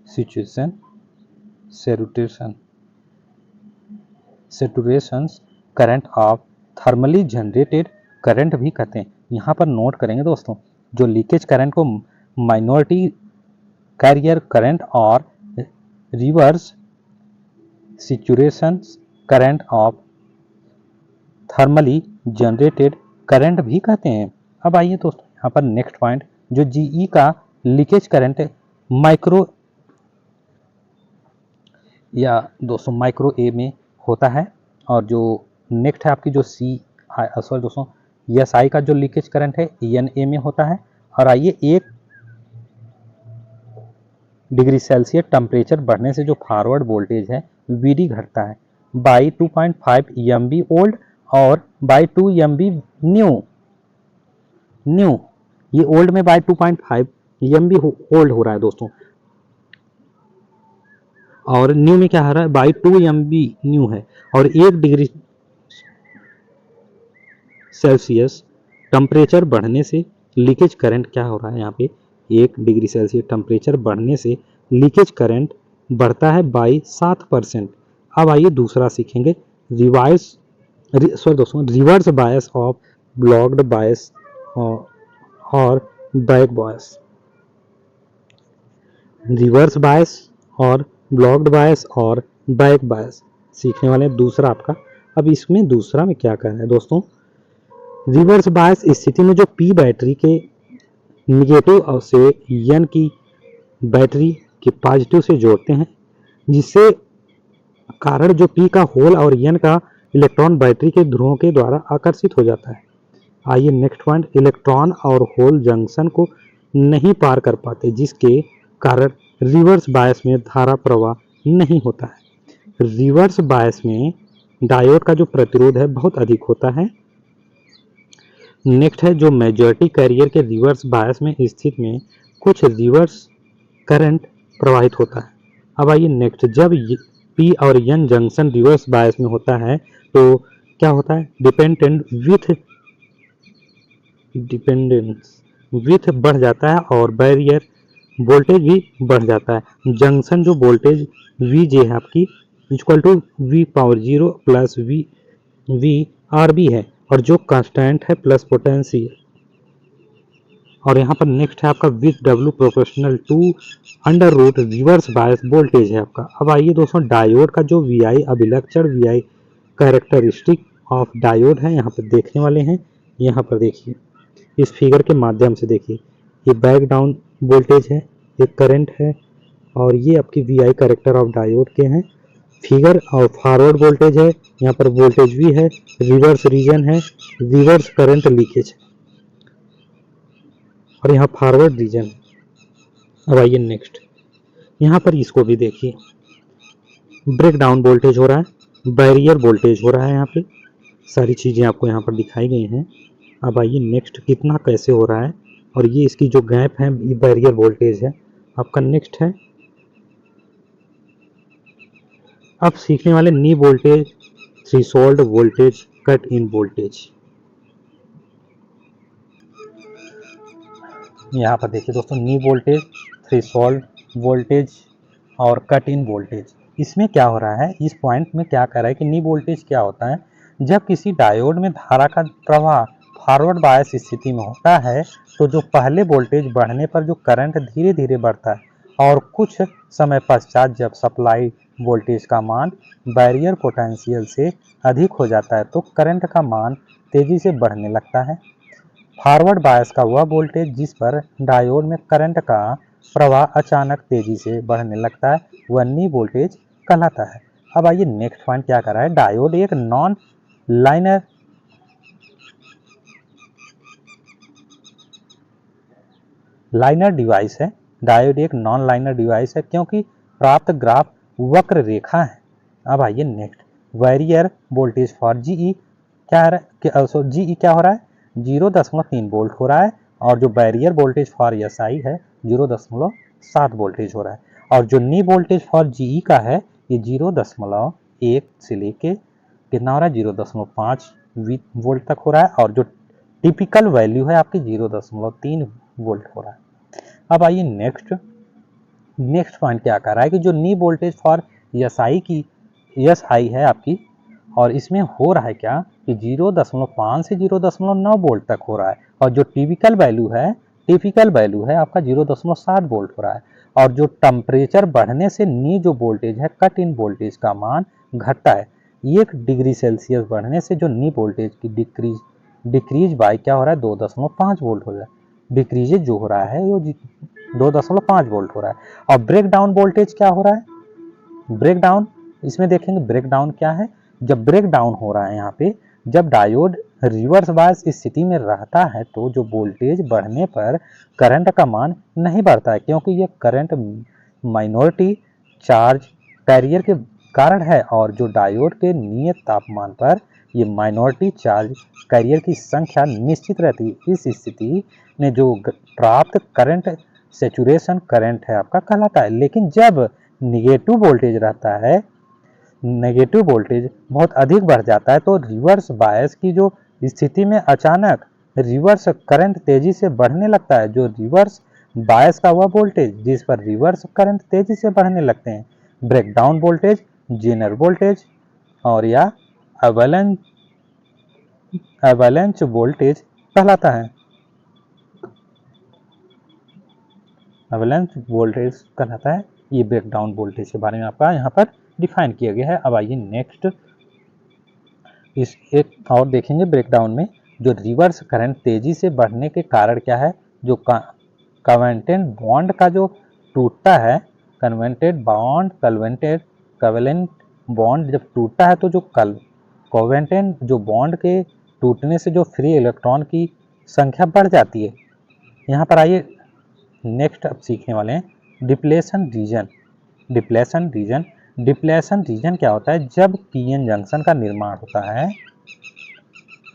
saturation current of thermally generated current भी कहते हैं। यहाँ पर नोट करेंगे दोस्तों, जो लीकेज करंट को माइनॉरिटी कैरियर करंट और reverse saturation current of thermally generated current भी कहते हैं। अब आइए दोस्तों यहाँ पर नेक्स्ट पॉइंट, जो GE का लीकेज करंट माइक्रो A में होता है, और जो नेक्स्ट है आपकी जो SI का जो लीकेज करंट है NA में होता है। और आइए 1 डिग्री सेल्सियस टेम्परेचर बढ़ने से जो फॉरवर्ड वोल्टेज है VD घटता है बाई 2.5 MV ओल्ड और बाई 2 MV न्यू, ये ओल्ड में बाई 2.5 MV ओल्ड हो रहा है दोस्तों, और न्यू में क्या हो रहा है बाई 2 MV न्यू है। और 1 डिग्री सेल्सियस टेम्परेचर बढ़ने से लीकेज करंट क्या हो रहा है, यहाँ पे 1 डिग्री सेल्सियस टेम्परेचर बढ़ने से लीकेज करंट बढ़ता है बाई 7%। अब आइए दूसरा सीखेंगे, रिवर्स बायस ऑफ ब्लॉक्ड बायस और बैक बायस, रिवर्स बायस और ब्लॉक्ड बायस और बैक बायस सीखने वाले हैं दूसरा आपका। अब इसमें दूसरा में क्या करना है दोस्तों, रिवर्स बायस स्थिति में जो P बैटरी के निगेटिव से N की बैटरी के पॉजिटिव से जोड़ते हैं, जिससे कारण जो P का होल और N का इलेक्ट्रॉन बैटरी के ध्रुवों के द्वारा आकर्षित हो जाता है। आइए नेक्स्ट पॉइंट, इलेक्ट्रॉन और होल जंक्शन को नहीं पार कर पाते, जिसके कारण रिवर्स बायस में धारा प्रवाह नहीं होता है। रिवर्स बायस में डायोड का जो प्रतिरोध है बहुत अधिक होता है। नेक्स्ट है, जो मेजॉरिटी कैरियर के रिवर्स बायस में स्थित में कुछ रिवर्स करंट प्रवाहित होता है। अब आइए नेक्स्ट, जब P और N जंक्शन रिवर्स बायस में होता है तो क्या होता है, डिपेंडेंस विथ बढ़ जाता है और बैरियर वोल्टेज भी बढ़ जाता है। जंक्शन जो वोल्टेज VJ है आपकी equal to V power 0 plus VRB है, और जो कांस्टेंट है प्लस पोटेंशियल। और यहाँ पर नेक्स्ट है आपका with W proportional to under root reverse bias voltage है आपका। अब आइए दोस्तों डायोड का जो वी आई अभिलक्षण V I characteristic of diode है यहाँ पर देखने वाले हैं। यहाँ पर देखिए इस फिगर के माध्यम से देखिए, ये बैक डाउन वोल्टेज है, ये करंट है, और ये आपकी V I character of diode के हैं फिगर। और फॉरवर्ड वोल्टेज है, यहाँ पर वोल्टेज भी है, रिवर्स रीजन है, रिवर्स करंट लीकेज है, और यहाँ फॉरवर्ड रीजन है। अब आइए नेक्स्ट, यहाँ पर इसको भी देखिए, ब्रेक डाउन वोल्टेज हो रहा है, बैरियर वोल्टेज हो रहा है, यहाँ पे सारी चीज़ें आपको यहाँ पर दिखाई गई हैं। अब आइए नेक्स्ट कितना कैसे हो रहा है, और ये इसकी जो गैप है ये बैरियर वोल्टेज है आपका। नेक्स्ट है अब सीखने वाले नी voltage, threshold voltage, cut in voltage. यहाँ पर देखिए दोस्तों नी वोल्टेज, थ्रेशोल्ड वोल्टेज और कट इन वोल्टेज। इसमें क्या हो रहा है, इस पॉइंट में क्या कर रहा है कि नी वोल्टेज क्या होता है, जब किसी डायोड में धारा का प्रवाह फॉरवर्ड बायस स्थिति में होता है तो जो पहले वोल्टेज बढ़ने पर जो करंट धीरे धीरे बढ़ता है और कुछ समय पश्चात जब सप्लाई वोल्टेज का मान बैरियर पोटेंशियल से अधिक हो जाता है तो करंट का मान तेजी से बढ़ने लगता है। फॉरवर्ड बायस का वह वोल्टेज जिस पर डायोड में करंट का प्रवाह अचानक तेजी से बढ़ने लगता है वह नी वोल्टेज कहलाता है। अब आइए नेक्स्ट पॉइंट क्या कर रहा है, डायोड एक नॉन लाइनर डिवाइस है। डायोड एक नॉन लाइनर डिवाइस है क्योंकि प्राप्त ग्राफ वक्र रेखा है। अब आइए next, barrier voltage for GE क्या है, जीई क्या हो रहा है, 0.3 वोल्ट हो रहा है, और जो बैरियर वोल्टेज फॉर एसआई है 0.7 वोल्टेज हो रहा है, और जो नी वोल्टेज फॉर जीई का है ये 0.1 से लेके कितना हो रहा है 0.5 वोल्ट तक हो रहा है, और जो टिपिकल वैल्यू है आपकी 0.3 वोल्ट हो रहा है। अब आइए नेक्स्ट पॉइंट क्या कर रहा है कि जो नी वोल्टेज फॉर एसआई की एस आई है आपकी, और इसमें हो रहा है क्या कि 0.5 से 0.9 वोल्ट तक हो रहा है, और जो टिपिकल वैल्यू है आपका 0.7 वोल्ट हो रहा है, और जो टेम्परेचर बढ़ने से नी जो वोल्टेज है कट इन वोल्टेज का मान घटता है। 1 डिग्री सेल्सियस बढ़ने से जो नी वोल्टेज की डिक्रीज बाय क्या हो रहा है 2.5 वोल्ट हो रहा है, डिक्रीज जो हो रहा है वो 2.5 वोल्ट हो रहा है। और ब्रेक डाउन वोल्टेज क्या हो रहा है, ब्रेक डाउन इसमें देखेंगे ब्रेक डाउन क्या है, जब ब्रेक डाउन हो रहा है यहाँ पे, जब डायोड रिवर्स बायस स्थिति में रहता है तो जो वोल्टेज बढ़ने पर करंट का मान नहीं बढ़ता है क्योंकि ये करंट माइनॉरिटी चार्ज कैरियर के कारण है, और जो डायोड के नियत तापमान पर ये माइनॉरिटी चार्ज कैरियर की संख्या निश्चित रहती है। इस स्थिति में जो प्राप्त करंट सेचुरेशन करंट है आपका कहलाता है। लेकिन जब निगेटिव वोल्टेज रहता है, नेगेटिव वोल्टेज बहुत अधिक बढ़ जाता है तो रिवर्स बायस की जो स्थिति में अचानक रिवर्स करंट तेजी से बढ़ने लगता है। जो रिवर्स बायस का वह वोल्टेज जिस पर रिवर्स करंट तेजी से बढ़ने लगते हैं ब्रेकडाउन वोल्टेज, जेनर वोल्टेज और या एवलेंच वोल्टेज कहलाता है। एवलेंच वोल्टेज कहलाता है। ये ब्रेकडाउन वोल्टेज के बारे में आपका यहाँ पर डिफाइन किया गया है। अब आइए नेक्स्ट इस एक और देखेंगे ब्रेकडाउन में जो रिवर्स करंट तेजी से बढ़ने के कारण क्या है, जो कवेंटेड बॉन्ड का जो टूटता है, कवेलेंट बॉन्ड जब टूटता है तो जो कोवेलेंट जो बॉन्ड के टूटने से जो फ्री इलेक्ट्रॉन की संख्या बढ़ जाती है। यहाँ पर आइए नेक्स्ट अब सीखने वाले हैं डिप्लेशन रीजन। डिप्लेशन रीजन क्या होता है, जब पीएन जंक्शन का निर्माण होता है,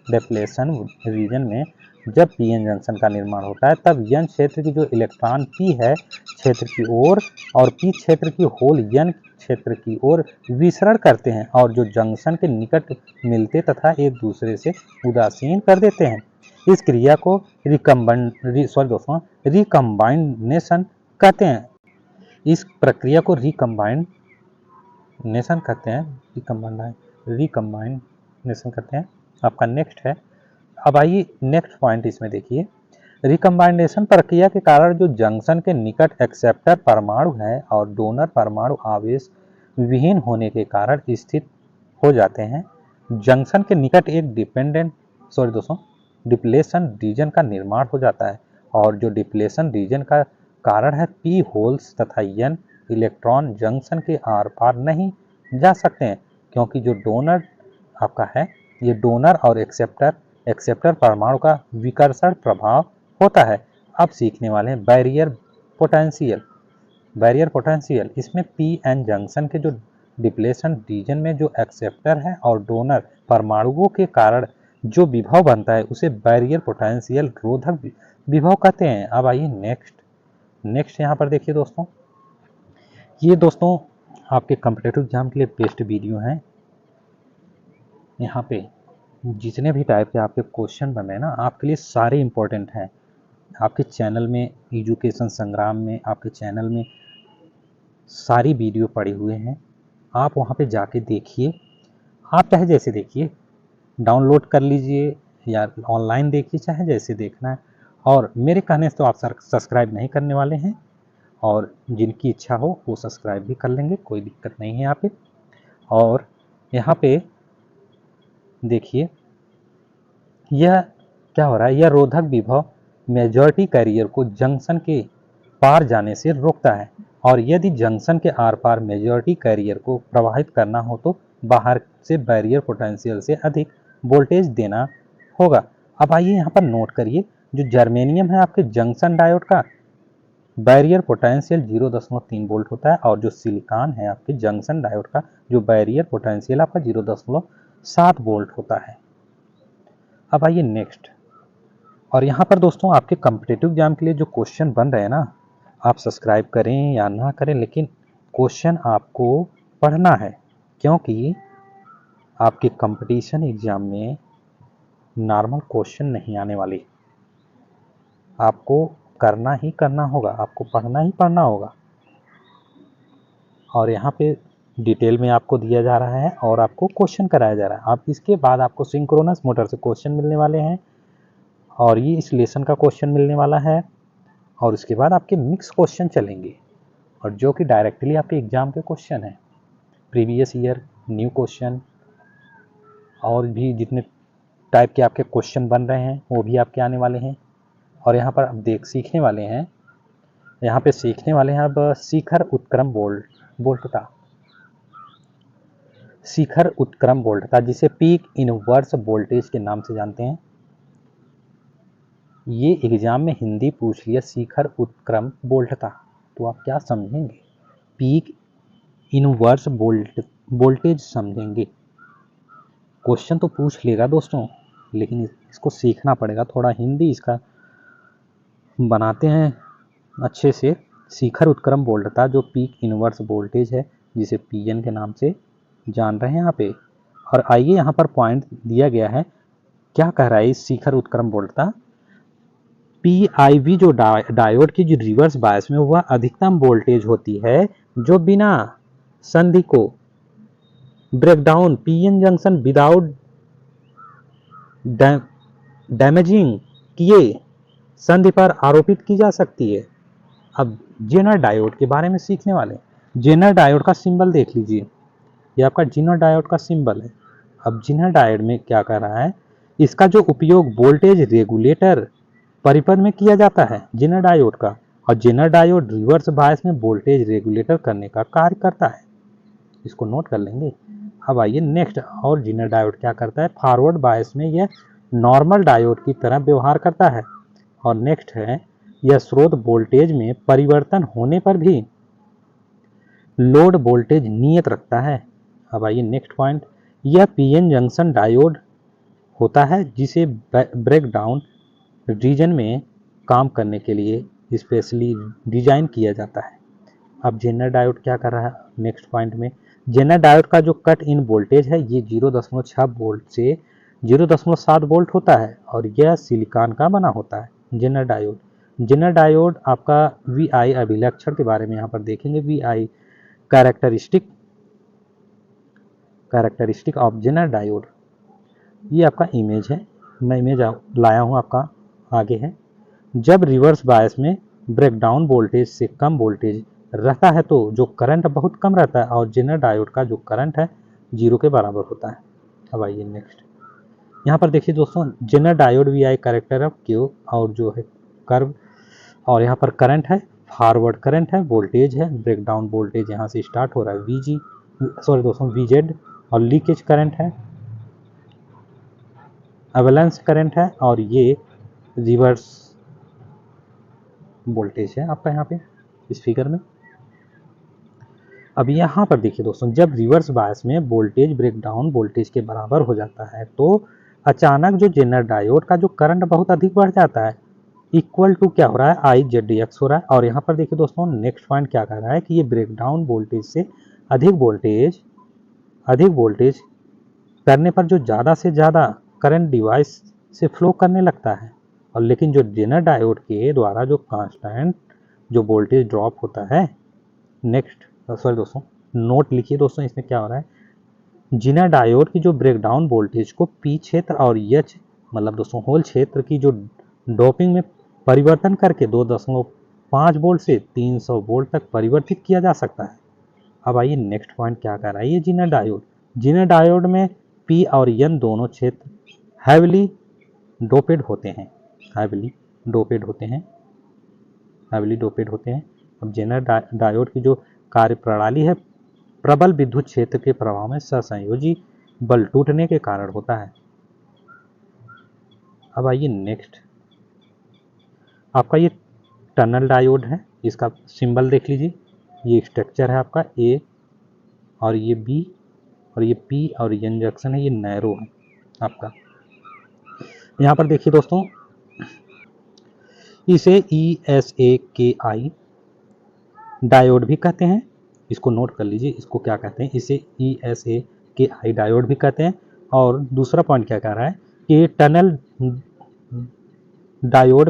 डिप्लेशन रीजन में जब पीएन जंक्शन का निर्माण होता है तब एन क्षेत्र की जो इलेक्ट्रॉन पी है क्षेत्र की ओर और पी क्षेत्र की होल एन क्षेत्र की ओर विसरण करते हैं और जो जंक्शन के निकट मिलते तथा एक दूसरे से उदासीन कर देते हैं। इस क्रिया को रिकम्बाइनेशन कहते हैं। इस प्रक्रिया को रिकम्बाइनेशन कहते हैं। आपका नेक्स्ट है। अब आइए नेक्स्ट पॉइंट इसमें देखिए, रिकम्बाइंडेशन प्रक्रिया के कारण जो जंक्शन के निकट एक्सेप्टर परमाणु है और डोनर परमाणु आवेश विहीन होने के कारण स्थित हो जाते हैं, जंक्शन के निकट एक डिप्लेशन रीजन का निर्माण हो जाता है और जो डिप्लेशन रीजन का कारण है p होल्स तथा n इलेक्ट्रॉन जंक्शन के आर पार नहीं जा सकते हैं, क्योंकि जो डोनर आपका है, ये डोनर और एक्सेप्टर परमाणु का विकर्षण प्रभाव होता है। अब सीखने वाले हैं बैरियर पोटेंशियल। इसमें पी एन जंक्शन के जो डिप्लेशन रीजन में जो एक्सेप्टर है और डोनर परमाणुओं के कारण जो विभव बनता है उसे बैरियर पोटेंशियल रोधक विभव कहते हैं। अब आइए नेक्स्ट यहाँ पर देखिए दोस्तों, ये दोस्तों आपके कॉम्पिटिटिव एग्जाम के लिए बेस्ट वीडियो हैं। यहाँ पे जितने भी टाइप के आपके क्वेश्चन बन रहे हैं ना, आपके लिए सारे इम्पोर्टेंट हैं। आपके चैनल में एजुकेशन संग्राम में आपके चैनल में सारी वीडियो पड़े हुए हैं, आप वहाँ पे जाके देखिए। आप चाहे जैसे देखिए, डाउनलोड कर लीजिए या ऑनलाइन देखिए, चाहे जैसे देखना है। और मेरे कहने से तो आप सब्सक्राइब नहीं करने वाले हैं, और जिनकी इच्छा हो वो सब्सक्राइब भी कर लेंगे, कोई दिक्कत नहीं है यहाँ पे। और यहाँ पे देखिए यह क्या हो रहा है, यह रोधक विभव मेजॉरिटी कैरियर को जंक्शन के पार जाने से रोकता है, और यदि जंक्शन के आर पार मेजॉरिटी कैरियर को प्रवाहित करना हो तो बाहर से बैरियर पोटेंशियल से अधिक वोल्टेज देना होगा। अब आइए यहाँ पर नोट करिए, जो जर्मेनियम है आपके जंक्शन डायोड का बैरियर पोटेंशियल 0.3 वोल्ट होता है, और जो सिलिकॉन है आपके जंक्शन डायोड का जो बैरियर पोटेंशियल आपका 0.7 वोल्ट होता है। अब आइए नेक्स्ट, और यहाँ पर दोस्तों आपके कॉम्पिटिटिव एग्जाम के लिए जो क्वेश्चन बन रहे हैं ना, आप सब्सक्राइब करें या ना करें, लेकिन क्वेश्चन आपको पढ़ना है, क्योंकि आपके कंपटीशन एग्जाम में नॉर्मल क्वेश्चन नहीं आने वाले। आपको करना ही करना होगा, आपको पढ़ना ही पढ़ना होगा। और यहाँ पे डिटेल में आपको दिया जा रहा है और आपको क्वेश्चन कराया जा रहा है। आप इसके बाद आपको सिंक्रोनस मोटर से क्वेश्चन मिलने वाले हैं, और ये इस लेसन का क्वेश्चन मिलने वाला है, और उसके बाद आपके मिक्स क्वेश्चन चलेंगे, और जो कि डायरेक्टली आपके एग्जाम के क्वेश्चन हैं, प्रीवियस ईयर न्यू क्वेश्चन, और भी जितने टाइप के आपके क्वेश्चन बन रहे हैं वो भी आपके आने वाले हैं। और यहाँ पर आप सीखने वाले हैं, यहाँ पे सीखने वाले हैं अब शिखर उत्क्रम वोल्टता, शिखर उत्क्रम वोल्टता, जिसे पीक इनवर्स वोल्टेज के नाम से जानते हैं। ये एग्जाम में हिंदी पूछ लिया शिखर उत्क्रम वोल्टता, तो आप क्या समझेंगे? पीक इनवर्स वोल्टेज समझेंगे। क्वेश्चन तो पूछ लेगा दोस्तों, लेकिन इसको सीखना पड़ेगा थोड़ा। हिंदी इसका बनाते हैं अच्छे से। शिखर उत्क्रम वोल्टता जो पीक इनवर्स वोल्टेज है, जिसे पीएन के नाम से जान रहे हैं यहाँ पे। और आइए यहाँ पर पॉइंट दिया गया है, क्या कह रहा है इस शिखर उत्क्रम वोल्टता, पीआईवी जो डायोड की जो रिवर्स बायस में वह अधिकतम वोल्टेज होती है जो बिना संधि को breakdown PN junction without damaging किए संधि पर आरोपित की जा सकती है। अब जेनर डायोड के बारे में सीखने वाले। जेनर डायोड का सिंबल देख लीजिए, ये आपका जेनर डायोड का सिंबल है। अब जेनर डायोड में क्या कर रहा है, इसका जो उपयोग वोल्टेज रेगुलेटर परिपथ में किया जाता है जेनर डायोड का, और जेनर डायोड रिवर्स बायस में वोल्टेज रेगुलेटर करने का कार्य करता है। इसको नोट कर लेंगे। अब आइए नेक्स्ट, और जेनर डायोड क्या करता है, फॉरवर्ड बायस में यह नॉर्मल डायोड की तरह व्यवहार करता है। और नेक्स्ट है, यह स्रोत वोल्टेज में परिवर्तन होने पर भी लोड वोल्टेज नियत रखता है। अब आइए नेक्स्ट पॉइंट, यह पीएन जंक्शन डायोड होता है जिसे ब्रेकडाउन रीजन में काम करने के लिए स्पेशली डिजाइन किया जाता है। अब जेनर डायोड क्या कर रहा है नेक्स्ट पॉइंट में, जेनर डायोड का जो कट इन वोल्टेज है ये 0.6 वोल्ट से 0.7 वोल्ट होता है, और यह सिलिकॉन का बना होता है जेनर डायोड। जेनर डायोड आपका वी आई अभिलक्षण के बारे में यहाँ पर देखेंगे। V I characteristic of zener diode. ये आपका इमेज है, मैं इमेज लाया हूँ आपका आगे है। जब रिवर्स बायस में ब्रेकडाउन वोल्टेज से कम वोल्टेज रहता है तो जो करंट बहुत कम रहता है और जेनर डायोड का जो करंट है 0 के बराबर होता है। अब आइए नेक्स्ट, यहाँ पर देखिए दोस्तों, zener diode V I character of Q और जो है कर्व, और यहाँ पर करंट है, फॉरवर्ड करंट है, वोल्टेज है, ब्रेकडाउन वोल्टेज यहाँ से स्टार्ट हो रहा है वीजी, सॉरी दोस्तों वीजेड, और लीकेज करंट है, अवेलेंस करंट है, और ये रिवर्स वोल्टेज है आपका यहाँ पे इस फिगर में। अब यहाँ पर देखिए दोस्तों, जब रिवर्स बायस में वोल्टेज ब्रेकडाउन वोल्टेज के बराबर हो जाता है तो अचानक जो जेनर डायोड का जो करंट बहुत अधिक बढ़ जाता है, इक्वल टू क्या हो रहा है, आई जेड डी एक्स हो रहा है। और यहाँ पर देखिए दोस्तों, नेक्स्ट पॉइंट क्या कह रहा है कि ये ब्रेकडाउन वोल्टेज से अधिक वोल्टेज करने पर जो ज़्यादा से ज़्यादा करंट डिवाइस से फ्लो करने लगता है, और लेकिन जो जेनर डायोड के द्वारा जो कांस्टेंट जो वोल्टेज ड्रॉप होता है, नेक्स्ट सॉरी दोस्तों नोट लिखिए दोस्तों, इसमें क्या हो रहा है, जेनर डायोड की जो ब्रेकडाउन वोल्टेज को पी क्षेत्र और एच मतलब दोस्तों होल क्षेत्र की जो डोपिंग में परिवर्तन करके 2.5 वोल्ट से 300 वोल्ट तक परिवर्तित किया जा सकता है। अब आइए नेक्स्ट पॉइंट क्या कर रहा है, ये जेनर डायोड में पी और एन दोनों क्षेत्र हैविली डोपेड होते हैं, हैविली डोपेड होते हैं। अब जेनर डायोड की जो कार्य प्रणाली है, प्रबल विद्युत क्षेत्र के प्रभाव में सहसंयोजी बल टूटने के कारण होता है। अब आइए नेक्स्ट, आपका ये टनल डायोड है, इसका सिंबल देख लीजिए, ये स्ट्रक्चर है आपका ए, और ये बी, और ये पी और एन जंक्शन है, ये नैरो है आपका। यहाँ पर देखिए दोस्तों, इसे ESAKI डायोड भी कहते हैं, इसको नोट कर लीजिए, इसको क्या कहते हैं, इसे ESAKI डायोड भी कहते हैं। और दूसरा पॉइंट क्या कह रहा है कि टनल डायोड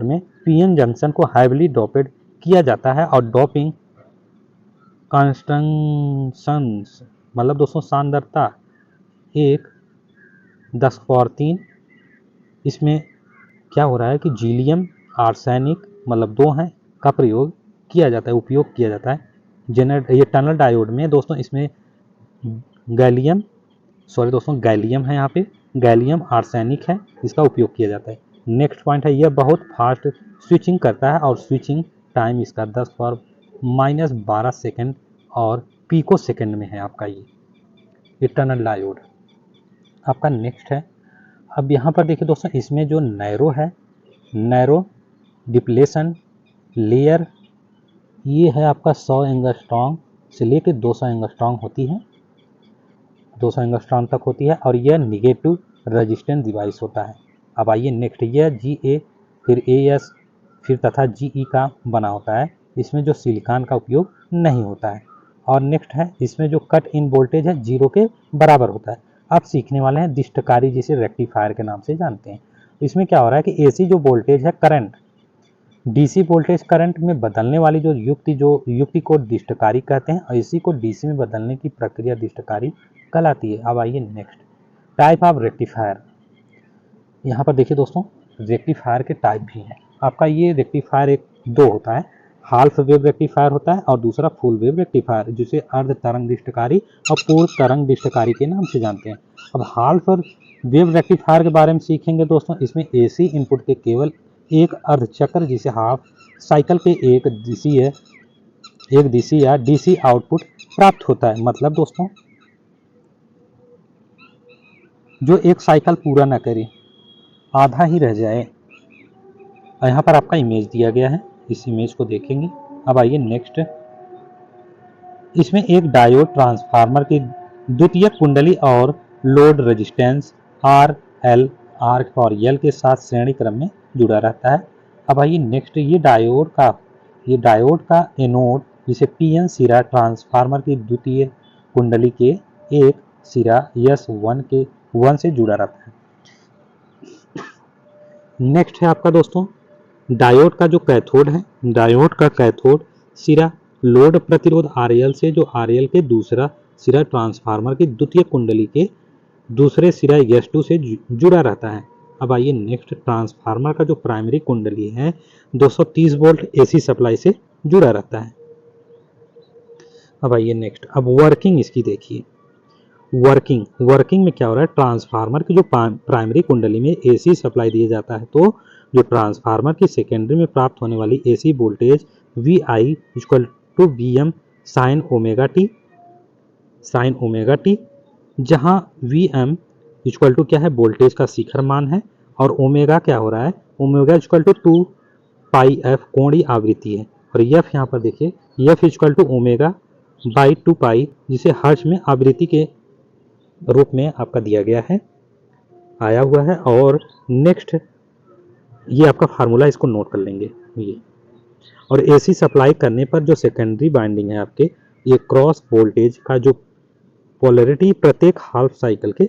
में पीएन जंक्शन को हैविली डोपेड किया जाता है, और डोपिंग कॉन्स्टेंट्स मतलब दोस्तों सांद्रता 1/10⁻³ इसमें क्या हो रहा है कि जीलियम आर्सेनिक मतलब 2 हैं का उपयोग किया जाता है ये टनल डायोड में दोस्तों। इसमें गैलियम है, यहाँ पे गैलियम आर्सेनिक है, इसका उपयोग किया जाता है। नेक्स्ट पॉइंट है, यह बहुत फास्ट स्विचिंग करता है और स्विचिंग टाइम इसका 10⁻⁻12 सेकेंड और पीको सेकेंड में है आपका ये टनल डायोड आपका। नेक्स्ट है, अब यहाँ पर देखिए दोस्तों, इसमें जो नैरो डिप्लेशन लेयर, ये है आपका 100 एंगस्ट्रॉन्ग से लेकर 200 एंगस्ट्रॉन्ग होती है, 200 एंगस्ट्रॉन्ग तक होती है, और यह निगेटिव रेजिस्टेंस डिवाइस होता है। अब आइए नेक्स्ट, यह GA फिर AS फिर तथा GE का बना होता है, इसमें जो सिलिकॉन का उपयोग नहीं होता है। और नेक्स्ट है, इसमें जो कट इन वोल्टेज है 0 के बराबर होता है। आप सीखने वाले हैं दिष्टकारी, जिसे रेक्टिफायर के नाम से जानते हैं। इसमें क्या हो रहा है कि AC जो वोल्टेज है करंट DC वोल्टेज करंट में बदलने वाली जो युक्ति को दिष्टकारी कहते हैं, और इसी को DC में बदलने की प्रक्रिया दिष्टकारी कहलाती है। अब आइए नेक्स्ट, टाइप ऑफ रेक्टिफायर। यहाँ पर देखिए दोस्तों, रेक्टिफायर के टाइप भी हैं आपका। ये रेक्टिफायर दो होता है, हाल्फ वेव रेक्टिफायर होता है और दूसरा फुल वेव रेक्टिफायर, जिसे अर्ध तरंग दिष्टकारी और पूर्ण तरंग दिष्टकारी के नाम से जानते हैं। अब हाल्फ वेव रेक्टिफायर के बारे में सीखेंगे दोस्तों। इसमें AC इनपुट के केवल एक अर्ध चक्र, जिसे हाफ साइकिल पे एक DC या DC आउटपुट प्राप्त होता है। मतलब दोस्तों, जो एक साइकिल पूरा न करे, आधा ही रह जाए। यहाँ पर आपका इमेज दिया गया है, इस इमेज को देखेंगे। अब आइए नेक्स्ट, इसमें एक डायोड ट्रांसफार्मर की द्वितीयक कुंडली और लोड रेजिस्टेंस RL, R और L के साथ श्रेणी क्रम में जुड़ा रहता है। अब आइए नेक्स्ट, ये डायोड का एनोड, जिसे PN सिरा ट्रांसफार्मर की द्वितीय कुंडली के एक सिरा S1 से जुड़ा रहता है। नेक्स्ट है आपका दोस्तों, डायोड का जो कैथोड है, डायोड का कैथोड सिरा लोड प्रतिरोध RL से जो RL के दूसरा सिरा ट्रांसफार्मर की द्वितीय कुंडली के दूसरे सिरा S2 से जुड़ा रहता है। अब आइए नेक्स्ट, ट्रांसफार्मर का जो प्राइमरी कुंडली है 230 वोल्ट AC सप्लाई से जुड़ा रहता है। अब आइए नेक्स्ट, अब वर्किंग इसकी देखिए। वर्किंग में क्या हो रहा है, ट्रांसफार्मर की जो प्राइमरी कुंडली में AC सप्लाई दिया जाता है, तो जो ट्रांसफार्मर की सेकेंडरी में प्राप्त होने वाली AC voltage VI equal to VM sine omega T, जहां VM इक्वल टू क्या है, वोल्टेज का शिखर मान है, और ओमेगा क्या हो रहा है, omega equal to 2 pi f कोणीय आवृत्ति है, और f यहाँ पर देखिए f equal to omega by 2 pi, जिसे हर्ट्ज में आवृत्ति के रूप में आपका दिया गया है, आया हुआ है। और नेक्स्ट ये आपका फार्मूला, इसको नोट कर लेंगे ये। और AC सप्लाई करने पर जो सेकेंडरी बाइंडिंग है आपके, ये क्रॉस वोल्टेज का जो पोलैरिटी प्रत्येक हाफ साइकिल के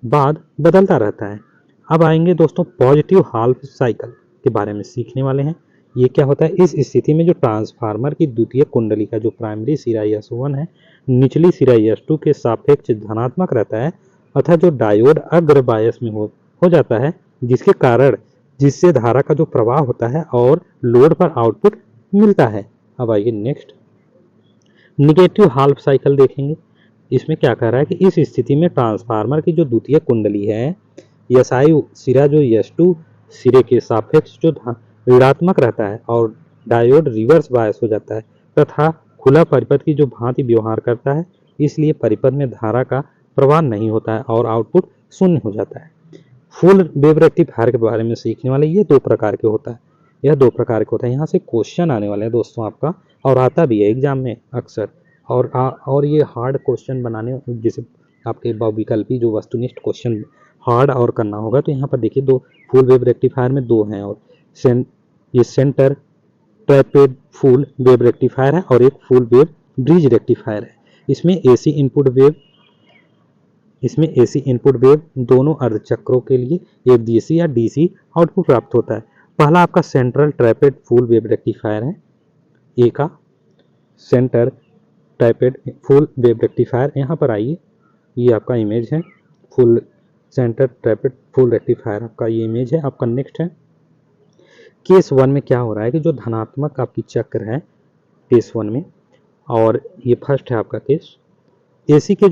बाद बदलता रहता है। अब आएंगे दोस्तों पॉजिटिव हाफ साइकिल के बारे में सीखने वाले हैं। ये क्या होता है, इस स्थिति में जो ट्रांसफार्मर की द्वितीय कुंडली का जो प्राइमरी सिरा S1 है निचली सिरा S2 के सापेक्ष धनात्मक रहता है, अतः जो डायोड अग्र बायस में हो जाता है, जिससे धारा का जो प्रवाह होता है और लोड पर आउटपुट मिलता है। अब आइए नेक्स्ट, निगेटिव हाफ साइकिल देखेंगे। इसमें क्या कह रहा है कि इस स्थिति में ट्रांसफार्मर की जो द्वितीय कुंडली है SI सिरा जो S2 सिरे के सापेक्ष जो ऋणात्मक रहता है और डायोड रिवर्स बायस हो जाता है तथा खुला परिपथ की जो भांति व्यवहार करता है, इसलिए परिपथ में धारा का प्रवाह नहीं होता है और आउटपुट शून्य हो जाता है। फुल वेव रेक्टिफायर के बारे में सीखने वाले, ये 2 प्रकार के होता है, यह 2 प्रकार के होता है। यहाँ से क्वेश्चन आने वाले हैं दोस्तों आपका, और आता भी है एग्जाम में अक्सर, और ये हार्ड क्वेश्चन बनाने, जैसे आपके बहुविकल्पी जो वस्तुनिष्ठ क्वेश्चन हार्ड और करना होगा, तो यहाँ पर देखिए 2 फुल वेव रेक्टिफायर में 2 हैं, और ये सेंटर ट्रैपेड फुल वेव रेक्टिफायर है और एक फुल वेव ब्रिज रेक्टिफायर है। इसमें AC इनपुट वेव दोनों अर्धचक्रों के लिए एक DC या DC आउटपुट प्राप्त होता है। पहला आपका सेंट्रल ट्रैपेड फुल वेव रेक्टिफायर है, ए का सेंटर ट्रैपेड फुल वेव रेक्टिफायर। यहाँ पर आइए, ये आपका इमेज है, फुल सेंटर ट्रैपेड फुल रेक्टिफायर आपका ये इमेज है। आपका नेक्स्ट है केस 1 में क्या हो रहा है कि जो धनात्मक आपकी चक्र है केस 1 में, और ये फर्स्ट है आपका केस, AC के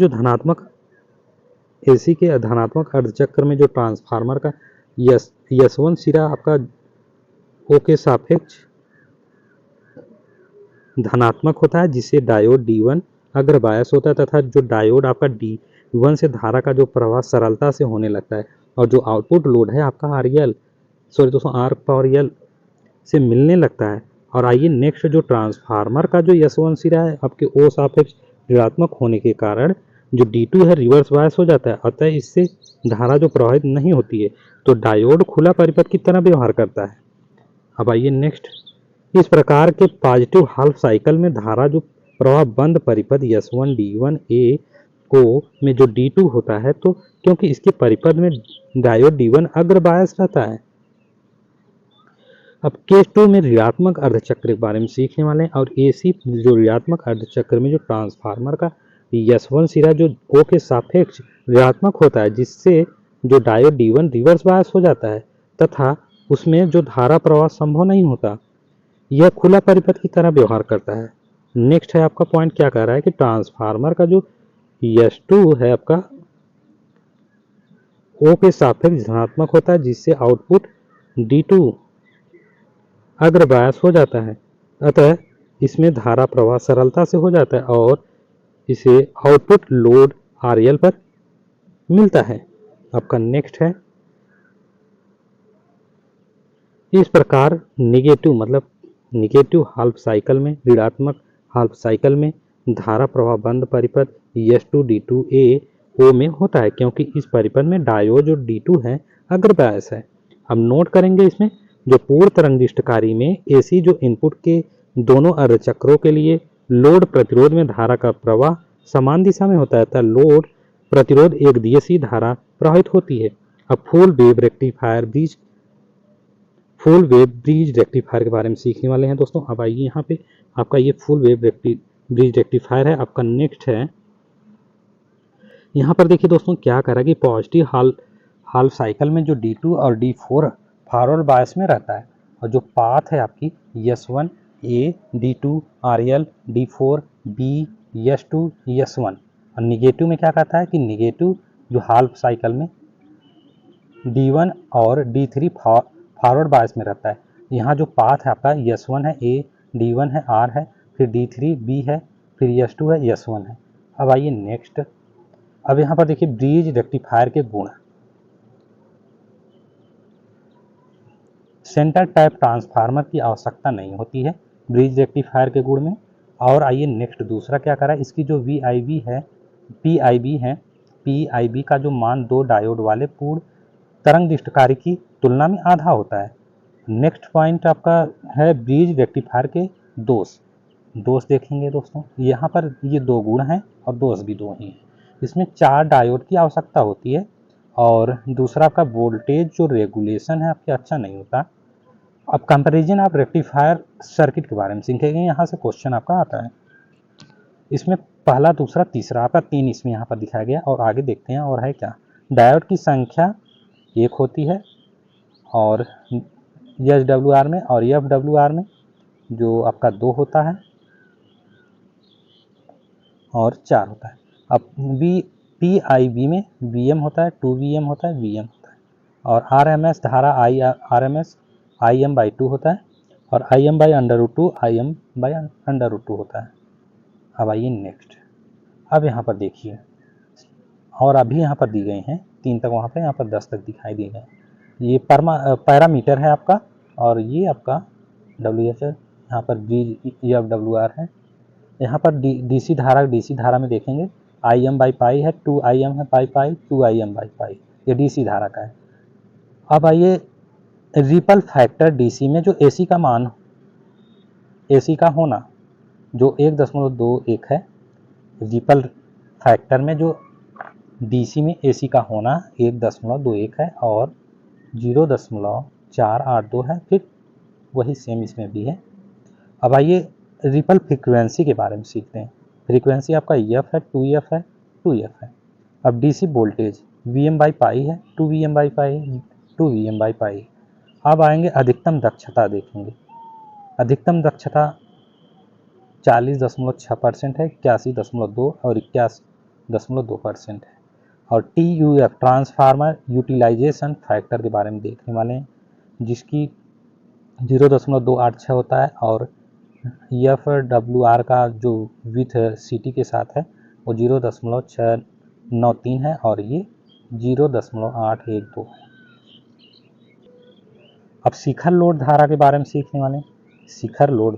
धनात्मक अर्धचक्र में जो ट्रांसफार्मर का S1 सिरा आपका O के सापेक्ष धनात्मक होता है, जिससे डायोड D1 अग्र बायस होता है तथा जो डायोड आपका D1 से धारा का जो प्रवाह सरलता से होने लगता है, और जो आउटपुट लोड है आपका R पावर L से मिलने लगता है। और आइए नेक्स्ट, जो ट्रांसफार्मर का जो S1 सिरा है आपके O सापेक्ष ऋणात्मक होने के कारण जो D2 है रिवर्स बायस हो जाता है, अतः इससे धारा जो प्रवाहित नहीं होती है, तो डायोड खुला परिपथ की तरह व्यवहार करता है। अब आइए नेक्स्ट, इस प्रकार के पॉजिटिव हाफ साइकिल में धारा जो प्रवाह बंद परिपथ S1 D1 A O में जो D2 होता है, तो क्योंकि इसके परिपथ में डायोड D1 अग्र बायस रहता है। अब केस 2 में ऋणात्मक अर्धचक्र के बारे में सीखने वाले हैं, और AC जो ऋणात्मक अर्धचक्र में जो ट्रांसफार्मर का S1 सिरा जो O के सापेक्ष ऋणात्मक होता है, जिससे जो डायोड D1 रिवर्स बायस हो जाता है तथा उसमें जो धारा प्रवाह संभव नहीं होता, यह खुला परिपथ की तरह व्यवहार करता है। नेक्स्ट है आपका पॉइंट, क्या कह रहा है कि ट्रांसफार्मर का जो S2 है आपका O के सापेक्ष धनात्मक होता है, जिससे आउटपुट D2 अग्र बायस हो जाता है, अतः इसमें धारा प्रवाह सरलता से हो जाता है और इसे आउटपुट लोड RL पर मिलता है। आपका नेक्स्ट है, इस प्रकार निगेटिव हाफ साइकिल में, ऋणात्मक हाफ साइकिल में धारा प्रवाह बंद परिपथ S2 D2 A O में होता है, क्योंकि इस परिपथ में डायोड जो D2 है अग्र बायस है। अब नोट करेंगे इसमें, जो पूर्ण तरंगिष्टकारी में AC जो इनपुट के दोनों अर्धचक्रों के लिए लोड प्रतिरोध में धारा का प्रवाह समान दिशा में होता है, तथा लोड प्रतिरोध एक दिशीय धारा प्रवाहित होती है। अब फुल वेव ब्रिज रेक्टिफायर के बारे में सीखने वाले हैं दोस्तों। अब आइए यहाँ पे आपका ये फुल वेव ब्रिज रेक्टिफायर है। आपका नेक्स्ट है यहाँ पर देखिए दोस्तों क्या करा कि पॉजिटिव हाफ साइकिल में जो D2 और D4 फॉरवर्ड बायस में रहता है, और जो पाथ है आपकी S1 A D2 RL D4 B S2 S1, और निगेटिव में क्या कहता है कि निगेटिव जो हाफ साइकिल में D1 और D3 फॉरवर्ड बायस में रहता है। यहाँ जो पाथ है आपका S1 है A, D1 है R है, फिर D3 B है, फिर S2 है S1 है। अब आइए नेक्स्ट। अब यहाँ पर देखिए ब्रिज रेक्टिफायर के गुण। सेंटर टाइप ट्रांसफार्मर की आवश्यकता नहीं होती है ब्रिज रेक्टिफायर के गुण में। और आइए नेक्स्ट दूसरा क्या करा है, इसकी जो VIB है PIB का जो मान दो डायोड वाले पूर्ण तरंग दृष्टिकारी की तुलना में आधा होता है। नेक्स्ट पॉइंट आपका है ब्रिज रेक्टिफायर के दोष देखेंगे दोस्तों। यहाँ पर ये दो गुण हैं और दोष भी दो ही हैं। इसमें 4 डायोड की आवश्यकता होती है, और दूसरा आपका वोल्टेज जो रेगुलेशन है आपके अच्छा नहीं होता। अब कंपैरिजन आप रेक्टिफायर सर्किट के बारे में सीखेंगे, यहाँ से क्वेश्चन आपका आता है। इसमें पहला दूसरा तीसरा आपका 3 इसमें यहाँ पर दिखाया गया, और आगे देखते हैं और है क्या। डायोड की संख्या 1 होती है, और SWR में और FWR में जो आपका 2 होता है और 4 होता है। अब PIB में VM होता है, 2VM होता है, VM होता है, और RMS धारा RMS IM/2 होता है, और IM/√2 IM/√2 होता है। अब आइए नेक्स्ट। अब यहाँ पर देखिए, और अभी यहाँ पर दी गई हैं 3 तक, वहाँ पर यहाँ पर 10 तक दिखाई दिए गए। ये पैरामीटर है आपका, और ये आपका WH है, यहाँ पर FWR है। यहाँ पर DC धारा में देखेंगे IM/पाई है, 2IM है पाई 2IM/पाई, ये DC धारा का है। अब आइए रिपल फैक्टर DC में जो AC का मान, AC का होना जो 1.21 है, रिपल फैक्टर में जो DC में AC का होना 1.21 है और 0.482 है, फिर वही सेम इसमें भी है। अब आइए रिपल फ्रीक्वेंसी के बारे में सीखते हैं। फ्रीक्वेंसी आपका F है, 2F है, 2F है। अब DC वोल्टेज VM/पाई है, 2VM/पाई, 2VM/पाई। अब आएंगे अधिकतम दक्षता देखेंगे। अधिकतम दक्षता 40.6% है, 81.2 और 81.2% है। और TUF ट्रांसफार्मर यूटिलाइजेशन फैक्टर के बारे में देखने वाले हैं, जिसकी 0.286 होता है, और FWR का जो विथ CT के साथ है वो 0.693 है, और ये 0.812 है। अब शिखर लोड धारा के बारे में सीखने वाले हैं। शिखर लोड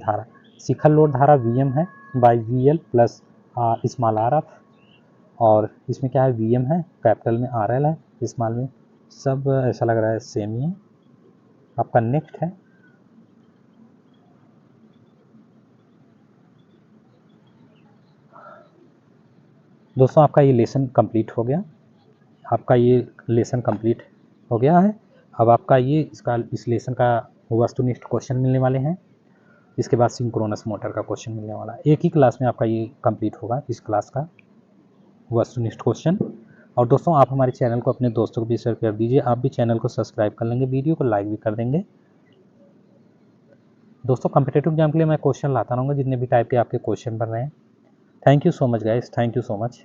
धारा VM है by VL plus small RF, और इसमें क्या है, VM है, कैपिटल में RL है, स्मॉल में, सब ऐसा लग रहा है सेम ही है। आपका नेक्स्ट है दोस्तों, आपका ये लेसन कंप्लीट हो गया। है। अब आपका ये इस लेसन का वस्तुनिष्ठ क्वेश्चन मिलने वाले हैं। इसके बाद सिंक्रोनस मोटर का क्वेश्चन मिलने वाला है। एक ही क्लास में आपका ये कंप्लीट होगा, इस क्लास का वस्तुनिष्ठ क्वेश्चन। और दोस्तों, आप हमारे चैनल को अपने दोस्तों को भी शेयर कर दीजिए। आप भी चैनल को सब्सक्राइब कर लेंगे, वीडियो को लाइक भी कर देंगे। दोस्तों, कॉम्पिटिटिव एग्जाम के लिए मैं क्वेश्चन लाता रहूँगा, जितने भी टाइप के आपके क्वेश्चन बन रहे हैं। Thank you so much guys, thank you so much.